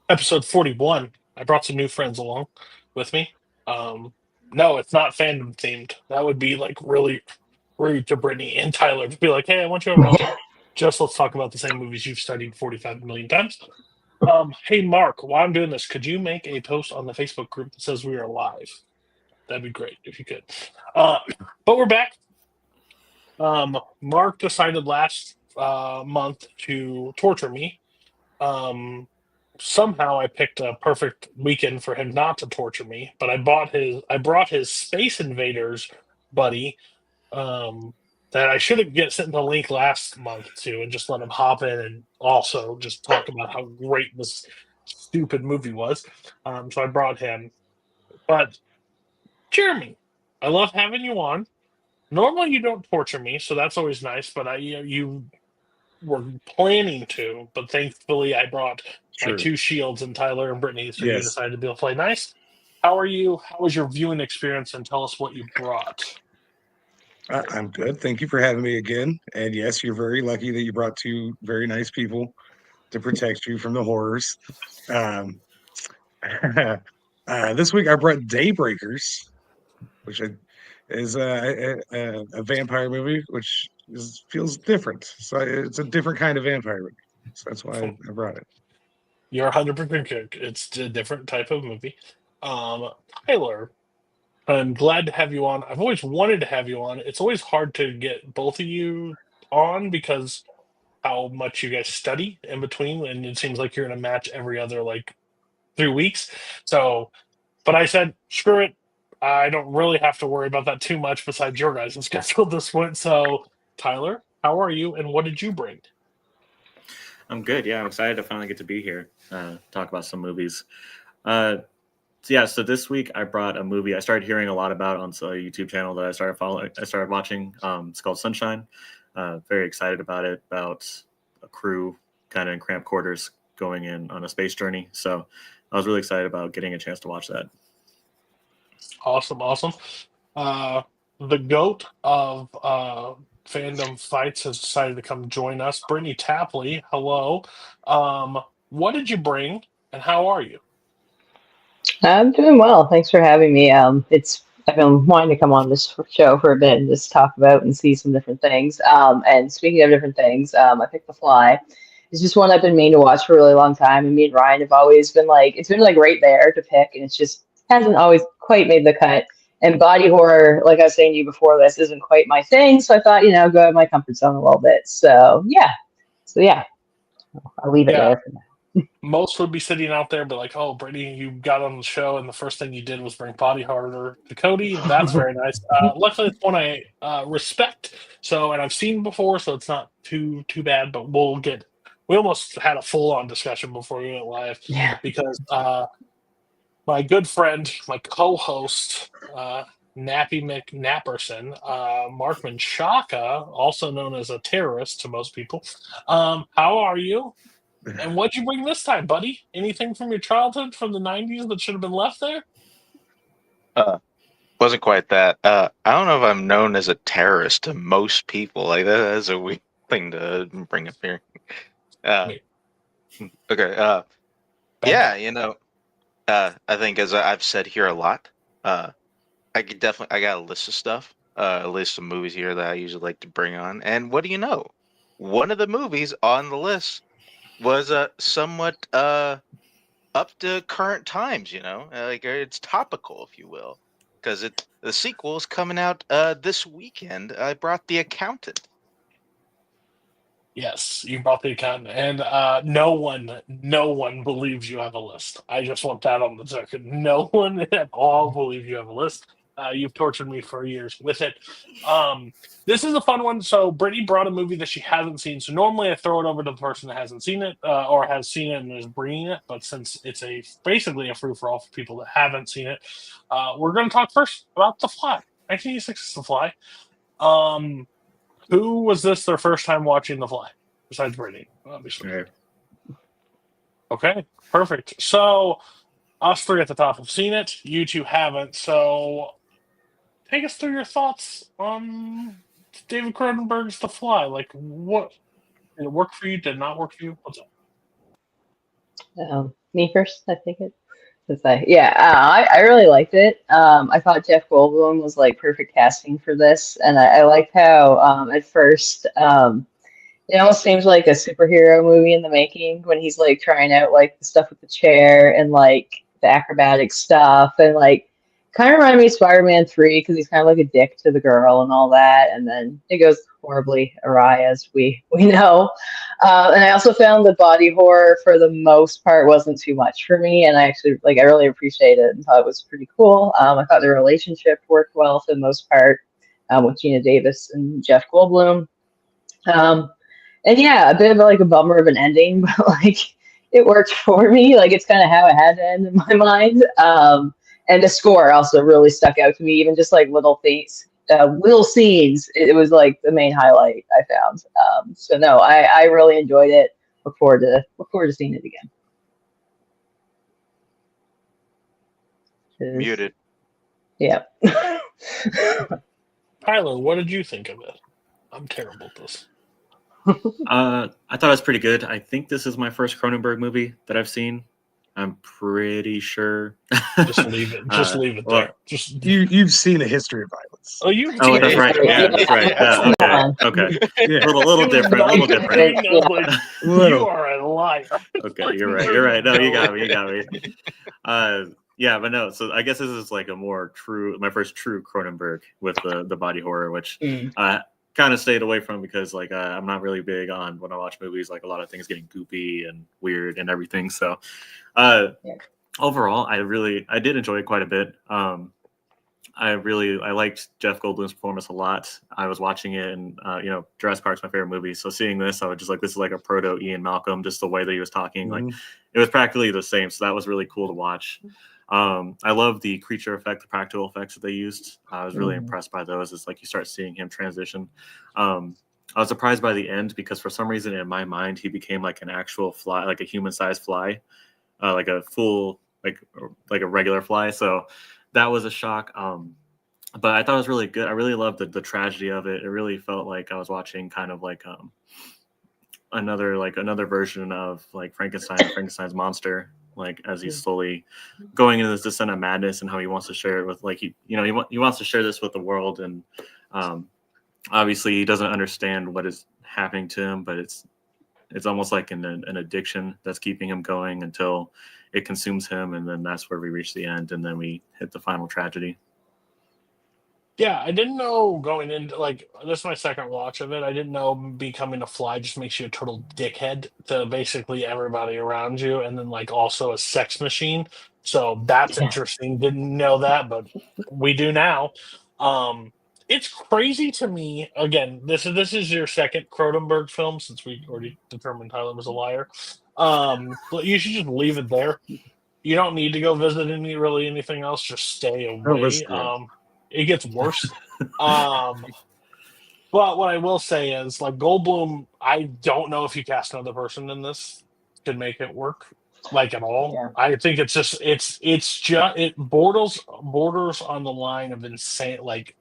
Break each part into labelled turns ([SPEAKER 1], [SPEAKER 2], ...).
[SPEAKER 1] episode 41. I brought some new friends along with me. Um, no, it's not fandom themed. That would be like really rude to Brittany and Tyler to be like, "Hey, I want you over to just let's talk about the same movies you've studied 45 million times." Hey Mark, while I'm doing this, could you make a post on the Facebook group that says we are live? That'd be great if you could. Uh, but we're back. Mark decided last month to torture me. Um, Somehow I picked a perfect weekend for him not to torture me, but I brought his Space Invaders buddy, um, that I should have get sent the link last month to and just let him hop in and also just talk about how great this stupid movie was. So I brought him. But Jeremy, I love having you on. Normally you don't torture me, so that's always nice, but you were planning to, but thankfully I brought my
[SPEAKER 2] Sure.
[SPEAKER 1] two shields and Tyler and Brittany, so you
[SPEAKER 2] Yes.
[SPEAKER 1] decided to be able to play nice. How are you? How was your viewing experience? And tell us what you brought.
[SPEAKER 2] I'm good. Thank you for having me again. And yes, you're very lucky that you brought two very nice people to protect you from the horrors. Um, this week I brought Daybreakers, which is a vampire movie, which feels different. So it's a different kind of vampire movie. So that's why I brought it.
[SPEAKER 1] You're 100% correct. It's a different type of movie. Um, Tyler, I'm glad to have you on. I've always wanted to have you on. It's always hard to get both of you on because how much you guys study in between, and it seems like you're in a match every other like 3 weeks. So, but I said, screw it. I don't really have to worry about that too much besides your guys' schedule this one. So, Tyler, how are you and what did you bring?
[SPEAKER 3] I'm good. Yeah, I'm excited to finally get to be here, talk about some movies. So this week I brought a movie I started hearing a lot about on a YouTube channel that I started watching. It's called Sunshine. Very excited about it. About a crew kind of in cramped quarters going in on a space journey. So I was really excited about getting a chance to watch that.
[SPEAKER 1] Awesome, awesome. Uh, the goat of fandom fights has decided to come join us. Brittany Tapley, hello. What did you bring and how are you?
[SPEAKER 4] I'm doing well. Thanks for having me. It's I've been wanting to come on this show for a bit and just talk about and see some different things. And speaking of different things, I picked The Fly. It's just one I've been meaning to watch for a really long time. And me and Ryan have always been like, it's been like right there to pick, and it's just hasn't always quite made the cut. And body horror, like I was saying to you before this, isn't quite my thing. So I thought, go out of my comfort zone a little bit. So yeah, I'll leave it
[SPEAKER 1] Yeah,
[SPEAKER 4] there for now.
[SPEAKER 1] most would be sitting out there, but like, oh, Brittany, you got on the show, and the first thing you did was bring body horror to Cody. That's very nice. Luckily, it's one I respect. So, and I've seen before, so it's not too bad. But we'll get. We almost had a full on discussion before we went live
[SPEAKER 4] Yeah.
[SPEAKER 1] because my good friend, my co-host, Nappy McNapperson, Markman Shaka, also known as a terrorist to most people. How are you? And what'd you bring this time, buddy? Anything from your childhood from the '90s that should have been left there?
[SPEAKER 5] Uh, wasn't quite that. I don't know if I'm known as a terrorist to most people. Like that is a weird thing to bring up here. Uh,
[SPEAKER 1] Wait,
[SPEAKER 5] okay.
[SPEAKER 1] bad
[SPEAKER 5] Yeah,
[SPEAKER 1] guy.
[SPEAKER 5] I think as I've said here a lot, I could definitely. I got a list of stuff, a list of movies here that I usually like to bring on. And what do you know? One of the movies on the list was somewhat up to current times. Like it's topical, if you will, because the sequel is coming out this weekend. I brought The Accountant.
[SPEAKER 1] Yes, you brought the account, and no one believes you have a list. I just want that on the record. No one at all believes you have a list. You've tortured me for years with it. This is a fun one. So Brittany brought a movie that she hasn't seen. So normally I throw it over to the person that hasn't seen it or has seen it and is bringing it. But since it's basically a free for all for people that haven't seen it, we're going to talk first about The Fly. 1986 is The Fly. Um, who was this their first time watching The Fly? Besides Brittany, obviously.
[SPEAKER 3] Right.
[SPEAKER 1] Okay, perfect. So us three at the top have seen it. You two haven't. So take us through your thoughts on David Cronenberg's The Fly. Like, what did it work for you? Did it not work for you? What's up?
[SPEAKER 4] Me first, I think it. I really liked it. I thought Jeff Goldblum was like perfect casting for this, and I liked how at first it almost seems like a superhero movie in the making when he's like trying out like the stuff with the chair and like the acrobatic stuff and like kind of reminded me of Spider-Man 3 because he's kind of like a dick to the girl and all that, and then it goes horribly awry as we know. And I also found the body horror for the most part wasn't too much for me, and I actually like I really appreciated it and thought it was pretty cool. I thought the relationship worked well for the most part with Gina Davis and Jeff Goldblum. Um, and yeah, a bit of like a bummer of an ending, but like it worked for me. Like it's kind of how it had to end in my mind. And the score also really stuck out to me, even just like little things, little scenes. It was like the main highlight I found. So no, I really enjoyed it. Look forward to seeing it again.
[SPEAKER 5] Muted.
[SPEAKER 4] Yeah.
[SPEAKER 1] Tyler, what did you think of it? I'm terrible at this.
[SPEAKER 3] I thought it was pretty good. I think this is my first Cronenberg movie that I've seen. I'm pretty sure.
[SPEAKER 1] Just leave it. Just leave it there. Just
[SPEAKER 2] You've seen A History of Violence.
[SPEAKER 1] Oh, you've
[SPEAKER 3] Oh,
[SPEAKER 1] seen
[SPEAKER 3] that's
[SPEAKER 1] it.
[SPEAKER 3] right. Yeah, that's right. Yeah, okay.
[SPEAKER 2] Yeah.
[SPEAKER 3] A little different. A little different.
[SPEAKER 1] I was like, you
[SPEAKER 2] Little.
[SPEAKER 1] are a liar.
[SPEAKER 3] Okay, you're right. You're right. No, you got me. You got me. Yeah, but no. So I guess this is like my first true Cronenberg with the body horror, which I kind of stayed away from because like I'm not really big on when I watch movies, like a lot of things getting goopy and weird and everything. So overall, I did enjoy it quite a bit. I liked Jeff Goldblum's performance a lot. I was watching it, and Jurassic Park's my favorite movie. So seeing this, I was just like, this is like a proto Ian Malcolm, just the way that he was talking.
[SPEAKER 2] Mm-hmm.
[SPEAKER 3] Like it was practically the same. So that was really cool to watch. I love the creature effect, the practical effects that they used. I was really impressed by those. It's like you start seeing him transition. I was surprised by the end because for some reason in my mind he became like an actual fly, like a human-sized fly, like a full like a regular fly. So that was a shock. But I thought it was really good. I really loved the tragedy of it. It really felt like I was watching kind of like another version of like Frankenstein's monster, like as he's slowly going into this descent of madness and how he wants to share it with like he wants to share this with the world, and obviously he doesn't understand what is happening to him, but it's almost like an addiction that's keeping him going until it consumes him, and then that's where we reach the end, and then we hit the final tragedy.
[SPEAKER 1] Yeah, I didn't know going into like this is my second watch of it. I didn't know becoming a fly just makes you a total dickhead to basically everybody around you, and then like also a sex machine. So that's interesting. Didn't know that, but we do now. It's crazy to me. Again, this is your second Cronenberg film since we already determined Tyler was a liar. But you should just leave it there. You don't need to go visit anything else. Just stay away. It gets worse. But what I will say is, like Goldblum, I don't know if you cast another person in this could make it work, like at all.
[SPEAKER 4] Yeah.
[SPEAKER 1] I think it's just it borders on the line of insane, like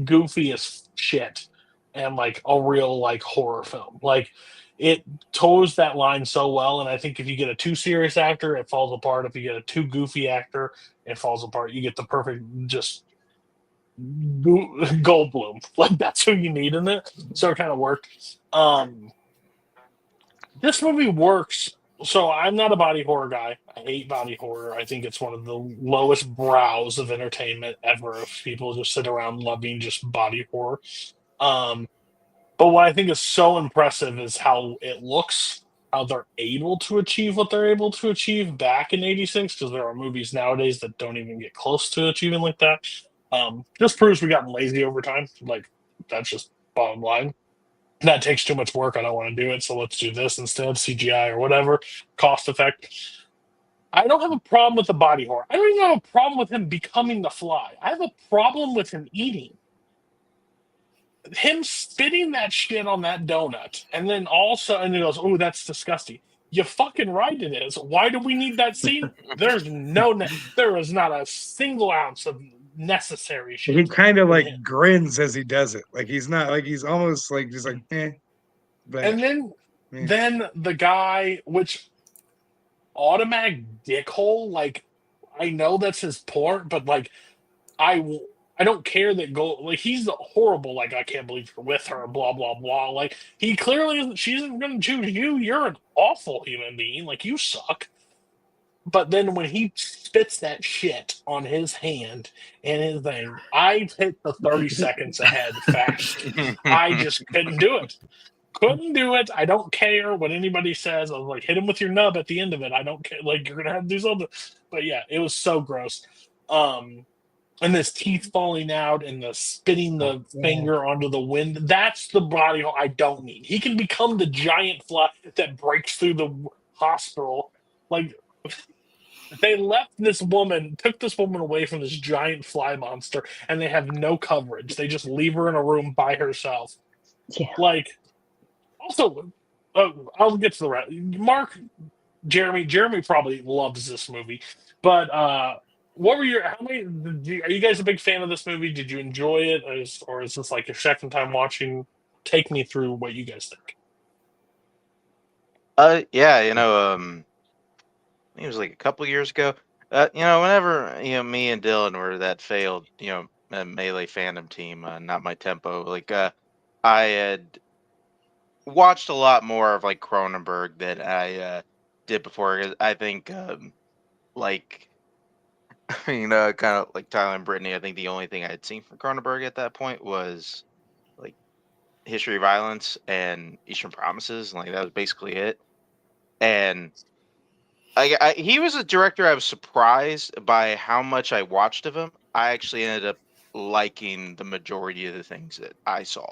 [SPEAKER 1] goofy as shit, and like a real like horror film. Like it toes that line so well, and I think if you get a too serious actor, it falls apart. If you get a too goofy actor, it falls apart. You get the perfect just Goldblum, like that's who you need in it. So it kind of worked. This movie works. So I'm not a body horror guy. I hate body horror. I think it's one of the lowest brows of entertainment ever. If people just sit around loving just body horror. But what I think is so impressive is how it looks, how they're able to achieve what they're able to achieve back in '86. Because there are movies nowadays that don't even get close to achieving like that. Just proves we gotten lazy over time. Like that's just bottom line. That takes too much work. I don't want to do it, so let's do this instead, CGI or whatever, cost effect. I don't have a problem with the body horror. I don't even have a problem with him becoming the fly. I have a problem with him eating. Him spitting that shit on that donut, and then and he goes, "Oh, that's disgusting." You fucking right it is. Why do we need that scene? There is not a single ounce of necessary shit.
[SPEAKER 2] He kind of like grins as he does it. Like he's not like he's almost like just like
[SPEAKER 1] But, and then the guy, which automatic dickhole. Like, I know that's his port, but like, I I don't care that like he's horrible. Like, I can't believe you're with her. Blah blah blah. Like, he clearly isn't. She isn't going to choose you. You're an awful human being. Like, you suck. But then when he spits that shit on his hand and his thing, I hit the 30 seconds ahead fast. I just couldn't do it. Couldn't do it. I don't care what anybody says. I was like, hit him with your nub at the end of it. I don't care. Like, you're gonna have to do something. But yeah, it was so gross. And his teeth falling out and the spitting the finger onto the wind. That's the body I don't need. He can become the giant fly that breaks through the hospital. Like, they left this woman, took this woman away from this giant fly monster, and they have no coverage. They just leave her in a room by herself.
[SPEAKER 4] Yeah.
[SPEAKER 1] Like, also, I'll get to the rest. Mark, Jeremy probably loves this movie, but what were your? How many? Are you guys a big fan of this movie? Did you enjoy it, or is this like your second time watching? Take me through what you guys think.
[SPEAKER 5] Yeah, I think it was like a couple years ago. Whenever me and Dylan were that failed, melee fandom team, not my tempo. Like, I had watched a lot more of like Cronenberg than I did before. 'Cause I think, like, kind of like Tyler and Brittany. I think the only thing I had seen from Cronenberg at that point was like History of Violence and Eastern Promises. Like, that was basically it. And he was a director I was surprised by how much I watched of him. I actually ended up liking the majority of the things that I saw.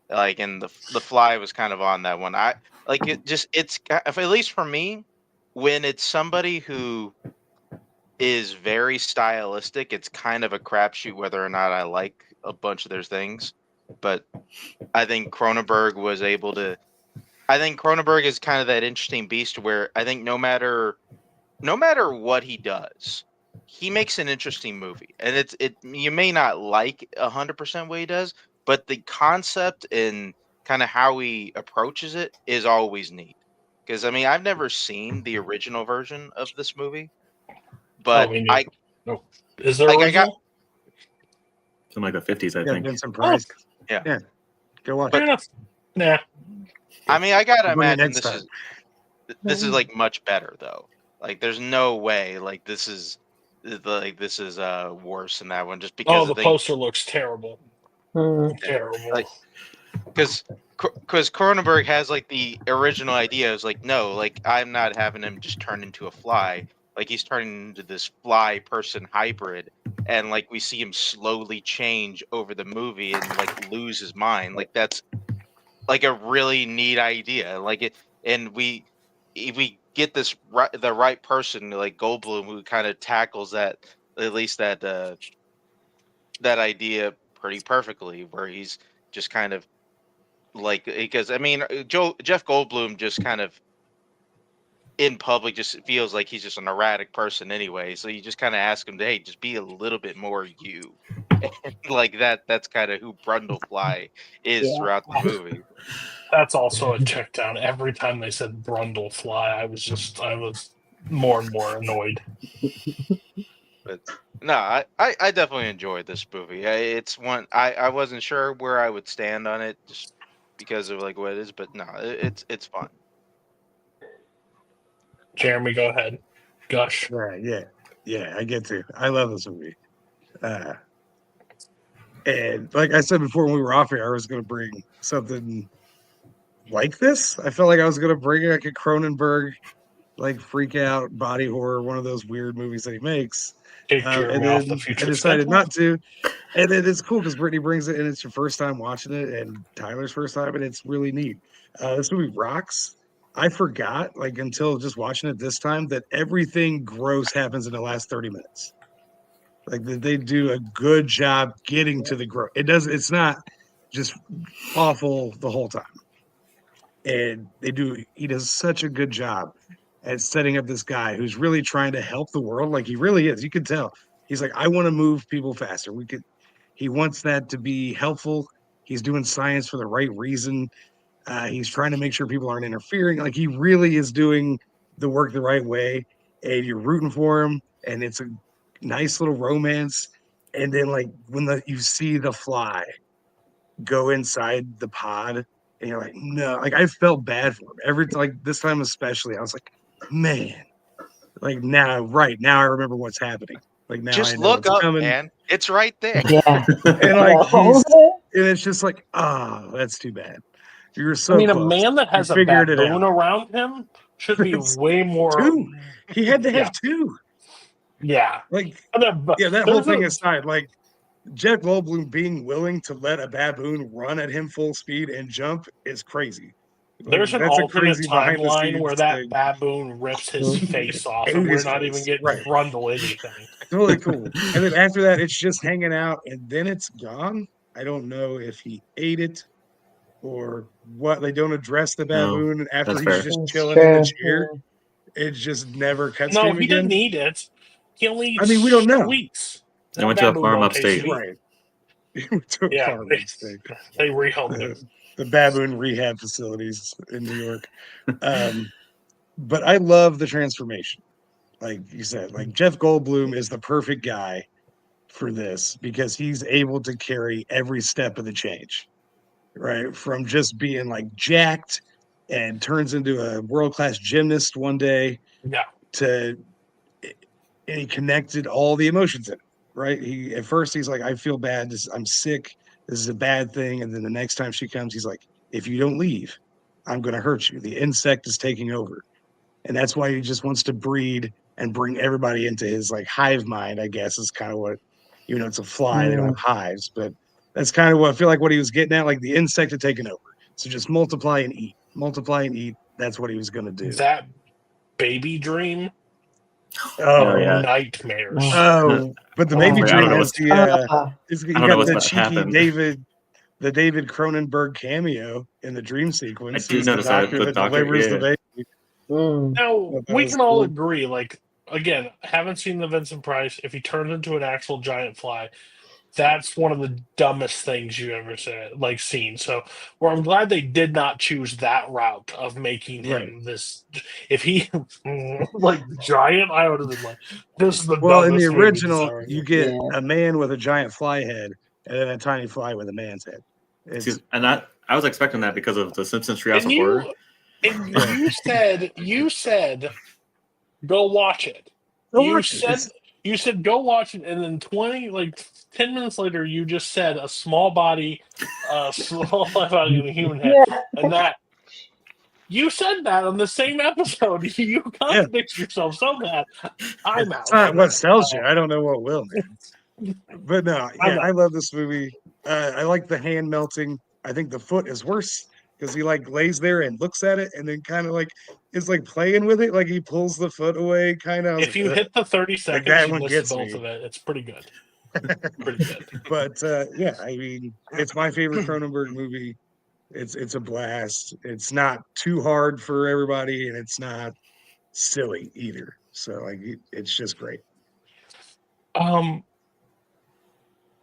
[SPEAKER 5] Like, and the Fly was kind of on that one. I like it. It's at least for me, when it's somebody who is very stylistic, it's kind of a crapshoot whether or not I like a bunch of their things. But I think Cronenberg was able to. I think Cronenberg is kind of that interesting beast where I think no matter what he does, he makes an interesting movie. And you may not like 100% what he does, but the concept and kind of how he approaches it is always neat. Because I mean, I've never seen the original version of this movie,
[SPEAKER 1] Oh,
[SPEAKER 5] but
[SPEAKER 1] we need. No, is there
[SPEAKER 5] like
[SPEAKER 1] original?
[SPEAKER 3] From like the 50s, I
[SPEAKER 2] Yeah,
[SPEAKER 3] think.
[SPEAKER 2] Vincent Price.
[SPEAKER 5] Yeah.
[SPEAKER 2] Go watch.
[SPEAKER 1] Fair enough. Nah.
[SPEAKER 5] I mean, I gotta
[SPEAKER 2] We'll bring it
[SPEAKER 5] imagine
[SPEAKER 2] next time.
[SPEAKER 5] this is like much better though. Like, there's no way like this is worse than that one just because
[SPEAKER 1] Oh,
[SPEAKER 5] I
[SPEAKER 1] the
[SPEAKER 5] think
[SPEAKER 1] poster looks terrible. Terrible.
[SPEAKER 5] like because Cronenberg has like the original idea is like, no, like I'm not having him just turn into a fly. Like, he's turning into this fly person hybrid, and like we see him slowly change over the movie and like lose his mind. Like, that's like a really neat idea. Like it, and if we get the right person like Goldblum who kind of tackles that, at least that idea pretty perfectly, where he's just kind of like, because I mean, Jeff Goldblum just kind of in public just feels like he's just an erratic person anyway. So you just kind of ask him to, hey, just be a little bit more you. And like that's kind of who Brundlefly is
[SPEAKER 4] Yeah.
[SPEAKER 5] throughout the movie.
[SPEAKER 1] That's also a check down. Every time they said Brundlefly, I was more and more annoyed.
[SPEAKER 5] But no, I definitely enjoyed this movie. It's one I wasn't sure where I would stand on it just because of like what it is, but no, it's fun.
[SPEAKER 1] Jeremy, go ahead. Gush.
[SPEAKER 2] Yeah. I get to. I love this movie. And like I said before, when we were off here, I was going to bring something like this. I felt like I was going to bring like a Cronenberg, like freak out body horror, one of those weird movies that he makes.
[SPEAKER 1] Take
[SPEAKER 2] And
[SPEAKER 1] Jeremy off the
[SPEAKER 2] then
[SPEAKER 1] future
[SPEAKER 2] I decided
[SPEAKER 1] schedule.
[SPEAKER 2] not to. And then it's cool because Brittany brings it, and it's your first time watching it, and Tyler's first time, and it's really neat. This movie rocks. I forgot, like until just watching it this time, that everything gross happens in the last 30 minutes. Like they do a good job getting to the growth. It's not just awful the whole time. And he does such a good job at setting up this guy who's really trying to help the world. Like, he really is. You can tell. He's like, I want to move people faster. He wants that to be helpful. He's doing science for the right reason. He's trying to make sure people aren't interfering. Like, he really is doing the work the right way, and you're rooting for him, and it's a nice little romance. And then like when you see the fly go inside the pod, and you're like, no, like I felt bad for him every like this time especially. I was like, man, like now I remember what's happening. Like now I
[SPEAKER 5] Just
[SPEAKER 2] know
[SPEAKER 5] look
[SPEAKER 2] what's
[SPEAKER 5] up,
[SPEAKER 2] coming,
[SPEAKER 5] man. It's right there.
[SPEAKER 4] Yeah.
[SPEAKER 2] and like
[SPEAKER 4] Yeah, what was
[SPEAKER 2] and it's just like, oh, that's too bad. You were
[SPEAKER 1] I
[SPEAKER 2] so
[SPEAKER 1] mean, a
[SPEAKER 2] close.
[SPEAKER 1] man that
[SPEAKER 2] You
[SPEAKER 1] has a
[SPEAKER 2] figured it
[SPEAKER 1] baboon
[SPEAKER 2] out.
[SPEAKER 1] around him should be
[SPEAKER 2] It's
[SPEAKER 1] way more.
[SPEAKER 2] two. He had to have
[SPEAKER 1] Yeah,
[SPEAKER 2] two.
[SPEAKER 1] yeah.
[SPEAKER 2] Like,
[SPEAKER 1] And then,
[SPEAKER 2] yeah, that whole
[SPEAKER 1] there's
[SPEAKER 2] thing
[SPEAKER 1] a
[SPEAKER 2] aside, like Jeff Goldblum being willing to let a baboon run at him full speed and jump is crazy. Like
[SPEAKER 1] there's an
[SPEAKER 2] that's a
[SPEAKER 1] alternate
[SPEAKER 2] crazy behind the
[SPEAKER 1] timeline where
[SPEAKER 2] scenes
[SPEAKER 1] that
[SPEAKER 2] thing.
[SPEAKER 1] baboon rips his face off, and
[SPEAKER 2] Ate
[SPEAKER 1] we're
[SPEAKER 2] his
[SPEAKER 1] not even
[SPEAKER 2] face.
[SPEAKER 1] getting
[SPEAKER 2] Right.
[SPEAKER 1] Brundle anything.
[SPEAKER 2] Totally cool. And then after that, it's just hanging out and then it's gone. I don't know if he ate it or what. They don't address the
[SPEAKER 3] No,
[SPEAKER 2] baboon after
[SPEAKER 3] that's
[SPEAKER 2] he's
[SPEAKER 3] fair.
[SPEAKER 2] just
[SPEAKER 4] That's
[SPEAKER 2] chilling in the
[SPEAKER 4] true.
[SPEAKER 2] chair. It just never cuts to
[SPEAKER 1] No,
[SPEAKER 2] him
[SPEAKER 1] he didn't
[SPEAKER 2] again.
[SPEAKER 1] eat it. He only
[SPEAKER 2] I mean, we don't
[SPEAKER 1] eats
[SPEAKER 2] know.
[SPEAKER 1] sweets.
[SPEAKER 3] I
[SPEAKER 1] That
[SPEAKER 3] went to a
[SPEAKER 1] baboon
[SPEAKER 3] farm
[SPEAKER 1] don't taste
[SPEAKER 3] upstate.
[SPEAKER 1] sweet.
[SPEAKER 2] Right. He went to a
[SPEAKER 1] Yeah,
[SPEAKER 2] farm mistake.
[SPEAKER 1] they rehomed him.
[SPEAKER 2] The baboon rehab facilities in New York. But I love the transformation. Like you said, like Jeff Goldblum is the perfect guy for this because he's able to carry every step of the change, right? From just being like jacked and turns into a world-class gymnast one day
[SPEAKER 1] Yeah,
[SPEAKER 2] to and he connected all the emotions in it, right? He at first he's like, I feel bad, I'm sick, this is a bad thing. And then the next time she comes, he's like, if you don't leave, I'm gonna hurt you. The insect is taking over. And that's why he just wants to breed and bring everybody into his like hive mind, I guess is kind of what, it's a fly, they don't have hives, but that's kind of what I feel like what he was getting at, like the insect had taken over. So just multiply and eat. That's what he was going to do.
[SPEAKER 1] that baby dream,
[SPEAKER 3] Oh
[SPEAKER 2] Oh,
[SPEAKER 3] yeah.
[SPEAKER 1] nightmares.
[SPEAKER 2] But the
[SPEAKER 3] I
[SPEAKER 2] baby
[SPEAKER 3] don't
[SPEAKER 2] dream
[SPEAKER 3] know
[SPEAKER 2] has
[SPEAKER 3] what's-
[SPEAKER 2] the
[SPEAKER 3] I don't know
[SPEAKER 2] got
[SPEAKER 3] what's
[SPEAKER 2] the
[SPEAKER 3] about to
[SPEAKER 2] cheeky
[SPEAKER 3] happen.
[SPEAKER 2] the David Cronenberg cameo in the dream sequence.
[SPEAKER 3] I do
[SPEAKER 2] He's the
[SPEAKER 3] notice that
[SPEAKER 2] doctor
[SPEAKER 3] the
[SPEAKER 2] that
[SPEAKER 3] doctor,
[SPEAKER 2] delivers the
[SPEAKER 3] yeah.
[SPEAKER 2] baby.
[SPEAKER 1] Now,
[SPEAKER 2] That
[SPEAKER 1] we
[SPEAKER 2] was
[SPEAKER 1] can all
[SPEAKER 2] cool.
[SPEAKER 1] agree, like, again, haven't seen the Vincent Price. If he turns into an actual giant fly, that's one of the dumbest things you ever said, like seen. So, I'm glad they did not choose that route of making
[SPEAKER 2] Right.
[SPEAKER 1] him this. If he like giant, I would have been like, "This is the
[SPEAKER 2] Well, in the
[SPEAKER 1] dumbest movie that's
[SPEAKER 2] original,
[SPEAKER 1] ever
[SPEAKER 2] you
[SPEAKER 1] made."
[SPEAKER 2] get
[SPEAKER 4] Yeah.
[SPEAKER 2] a man with a giant fly head and then a tiny fly with a man's head. It's
[SPEAKER 3] And I was expecting that because of the Simpsons Treehouse
[SPEAKER 1] And
[SPEAKER 3] of Horror.
[SPEAKER 1] you said, "Go watch it."
[SPEAKER 2] Go
[SPEAKER 1] You
[SPEAKER 2] watch it.
[SPEAKER 1] said you said go watch it, and then 10 minutes later, you just said a small body, small body of a human head,
[SPEAKER 4] Yeah.
[SPEAKER 1] and that you said that on the same episode. You contradict yourself so bad. I'm out.
[SPEAKER 2] It's not
[SPEAKER 1] I'm
[SPEAKER 2] what
[SPEAKER 1] out.
[SPEAKER 2] sells you. I don't know what will, man. But no,
[SPEAKER 1] I'm
[SPEAKER 2] yeah,
[SPEAKER 1] out.
[SPEAKER 2] I love this movie. I like the hand melting. I think the foot is worse because he like lays there and looks at it and then kind of like is like playing with it, like he pulls the foot away. Kind of.
[SPEAKER 1] If you hit the 30 seconds,
[SPEAKER 2] that
[SPEAKER 1] you
[SPEAKER 2] one
[SPEAKER 1] missed
[SPEAKER 2] gets
[SPEAKER 1] both
[SPEAKER 2] me.
[SPEAKER 1] of it. It's pretty good. Pretty good.
[SPEAKER 2] But yeah, I mean, it's my favorite Cronenberg movie. It's a blast. It's not too hard for everybody, and it's not silly either. So like, it's just great.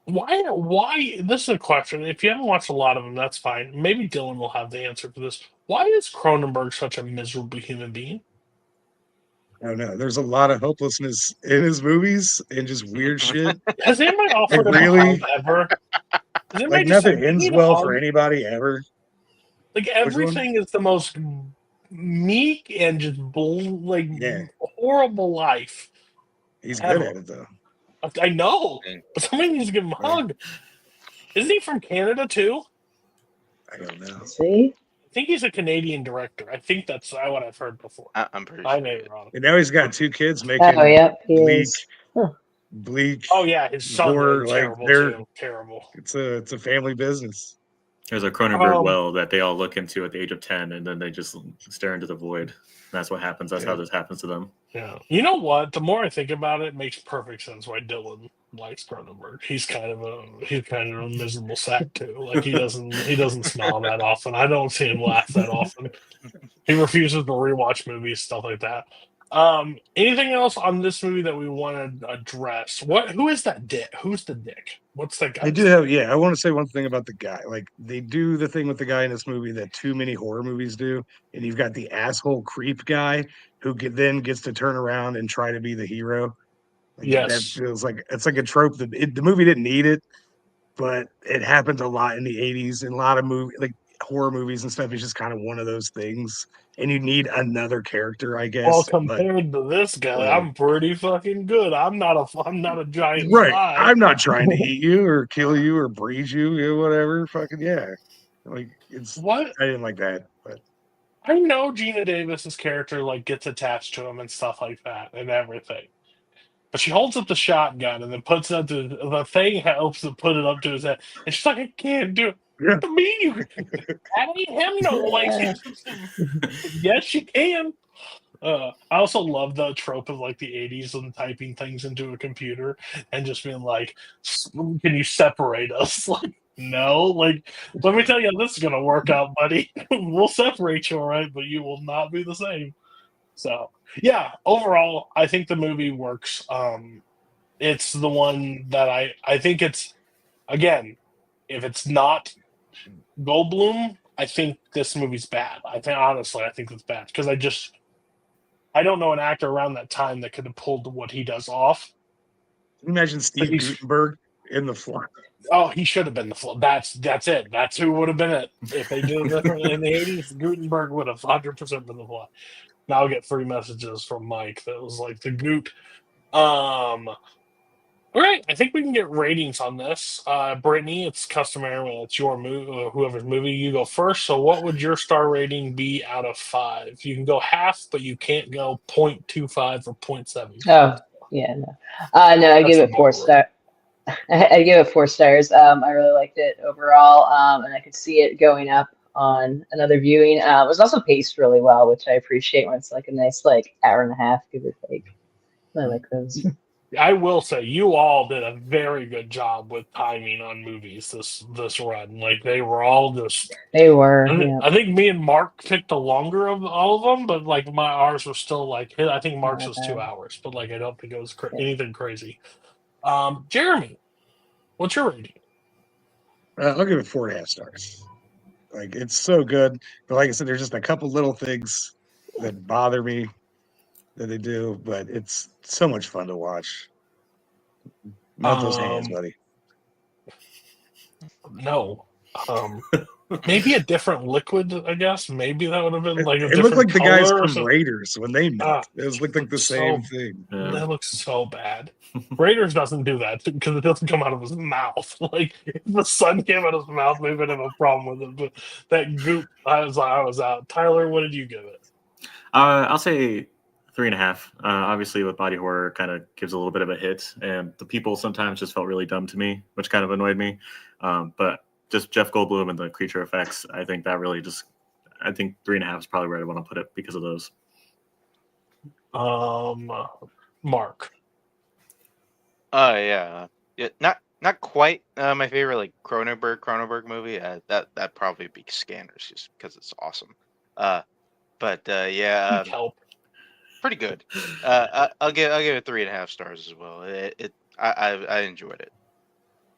[SPEAKER 1] Why this is a question. If you haven't watched a lot of them, that's fine. Maybe Dylan will have the answer for this. Why is Cronenberg such a miserable human being?
[SPEAKER 2] I don't know. There's a lot of hopelessness in his movies and just weird shit.
[SPEAKER 1] Has anybody offered him
[SPEAKER 2] really?
[SPEAKER 1] a hug ever? Has anybody
[SPEAKER 2] Like
[SPEAKER 1] just
[SPEAKER 2] nothing
[SPEAKER 1] said, "You
[SPEAKER 2] ends
[SPEAKER 1] need a
[SPEAKER 2] well
[SPEAKER 1] hug?"
[SPEAKER 2] for anybody ever.
[SPEAKER 1] Like
[SPEAKER 2] one?
[SPEAKER 1] everything is the most meek and just
[SPEAKER 2] Yeah.
[SPEAKER 1] horrible life.
[SPEAKER 2] He's
[SPEAKER 1] ever.
[SPEAKER 2] good at it though.
[SPEAKER 1] I know,
[SPEAKER 5] Dang.
[SPEAKER 1] but somebody needs to give him a
[SPEAKER 2] Yeah.
[SPEAKER 1] hug. Isn't he from Canada too?
[SPEAKER 2] I don't know.
[SPEAKER 4] See?
[SPEAKER 1] I think he's a Canadian director. I think that's what I've heard before.
[SPEAKER 5] I'm pretty
[SPEAKER 1] I
[SPEAKER 5] sure.
[SPEAKER 1] may be wrong.
[SPEAKER 2] And now he's got 2 kids making
[SPEAKER 4] Oh, yep, he
[SPEAKER 2] bleak,
[SPEAKER 4] is. Huh.
[SPEAKER 2] bleak.
[SPEAKER 1] Oh yeah, his son
[SPEAKER 2] horror,
[SPEAKER 1] is
[SPEAKER 2] like,
[SPEAKER 1] terrible
[SPEAKER 2] they're-
[SPEAKER 1] too. Terrible.
[SPEAKER 2] It's a family business.
[SPEAKER 3] There's a Cronenberg
[SPEAKER 1] Um,
[SPEAKER 3] well that they all look into at the age of 10, and then they just stare into the void. And that's what happens. That's
[SPEAKER 2] Yeah.
[SPEAKER 3] how this happens to them.
[SPEAKER 1] Yeah. You know what? The more I think about it, it makes perfect sense why Dylan likes Cronenberg. He's kind of a miserable sack too. Like he doesn't smile that often. I don't see him laugh that often. He refuses to rewatch movies, stuff like that. Anything else on this movie that we want to address? Who is that dick? Who's the dick? What's that guy?
[SPEAKER 2] I do have, yeah. I want to say one thing about the guy. Like they do the thing with the guy in this movie that too many horror movies do, and you've got the asshole creep guy who then gets to turn around and try to be the hero. Like that
[SPEAKER 1] Yes.
[SPEAKER 2] feels like it's like a trope that the movie didn't need it, but it happens a lot in the '80s and a lot of like horror movies and stuff. Is just kind of one of those things, and you need another character, I
[SPEAKER 1] Well,
[SPEAKER 2] guess. But
[SPEAKER 1] compared to this guy,
[SPEAKER 2] like,
[SPEAKER 1] I'm pretty fucking good. I'm not a giant
[SPEAKER 2] right,
[SPEAKER 1] fly.
[SPEAKER 2] I'm not trying to eat you or kill you or breed you, whatever. Fucking yeah, like it's.
[SPEAKER 1] What?
[SPEAKER 2] I didn't like that, but
[SPEAKER 1] I know Gina Davis's character like gets attached to him and stuff like that and everything. But she holds up the shotgun and then puts it up to the thing helps to put it up to his head. And she's like, I can't do it.
[SPEAKER 2] yeah,
[SPEAKER 1] What do you mean you that ain't him no like yes you can. I also love the trope of like the 80s and typing things into a computer and just being like, can you separate us? Like, no, like, let me tell you how this is going to work out, buddy. We'll separate you, all right, but you will not be the same. So, yeah, overall, I think the movie works. It's the one that I think it's, again, if it's not Goldblum, I think this movie's bad. Honestly, I think it's bad because I don't know an actor around that time that could have pulled what he does off.
[SPEAKER 2] imagine Steve Gutenberg in the fly.
[SPEAKER 1] Oh, he should have been the flow. That's it. That's who would have been it if they did it in the 80s. Gutenberg would have 100% been the fly. Now I'll get 3 messages from Mike that was like the Goot. All right, I think we can get ratings on this. Brittany, it's customary when it's your movie, whoever's movie, you go first. So, what would your star rating be out of 5? You can go half, but you can't go 0.25 or 0.7.
[SPEAKER 4] Oh, yeah, no. No, I
[SPEAKER 1] That's
[SPEAKER 4] give
[SPEAKER 1] the
[SPEAKER 4] it 4
[SPEAKER 1] ballroom.
[SPEAKER 4] star. I give it 4 stars. I really liked it overall, and I could see it going up on another viewing. It was also paced really well, which I appreciate when it's like a nice like hour and a half, give or take. I like those.
[SPEAKER 1] I will say you all did a very good job with timing on movies this run. Like they were all just.
[SPEAKER 4] They were, yeah.
[SPEAKER 1] I think me and Mark picked the longer of all of them, but like ours were still like I think Mark's was 2 hours, but like I don't think it was anything crazy. Jeremy, what's your rating?
[SPEAKER 2] I'll give it 4.5 stars. Like it's so good, but like I said, there's just a couple little things that bother me that they do, but it's so much fun to watch. Melt those hands, buddy.
[SPEAKER 1] No. Maybe a different liquid, I guess. Maybe that would have been like a
[SPEAKER 2] it
[SPEAKER 1] different
[SPEAKER 2] looked like the guys
[SPEAKER 1] color or
[SPEAKER 2] from
[SPEAKER 1] something.
[SPEAKER 2] Raiders when they met. It was looked like the same thing.
[SPEAKER 1] That looks so bad. Raiders doesn't do that because it doesn't come out of his mouth. Like if the sun came out of his mouth, maybe I'd have a problem with it. But that goop, I was out. Tyler, what did you give it?
[SPEAKER 3] I'll say 3.5. Obviously, with body horror, kind of gives a little bit of a hit, and the people sometimes just felt really dumb to me, which kind of annoyed me. But just Jeff Goldblum and the creature effects, I think that really just, I think 3.5 is probably where I want to put it because of those.
[SPEAKER 1] Mark.
[SPEAKER 5] Yeah, not quite my favorite like Cronenberg movie. That probably be Scanners just because it's awesome. But yeah,
[SPEAKER 1] Help.
[SPEAKER 5] Pretty good. I'll give it 3.5 stars as well. I enjoyed it.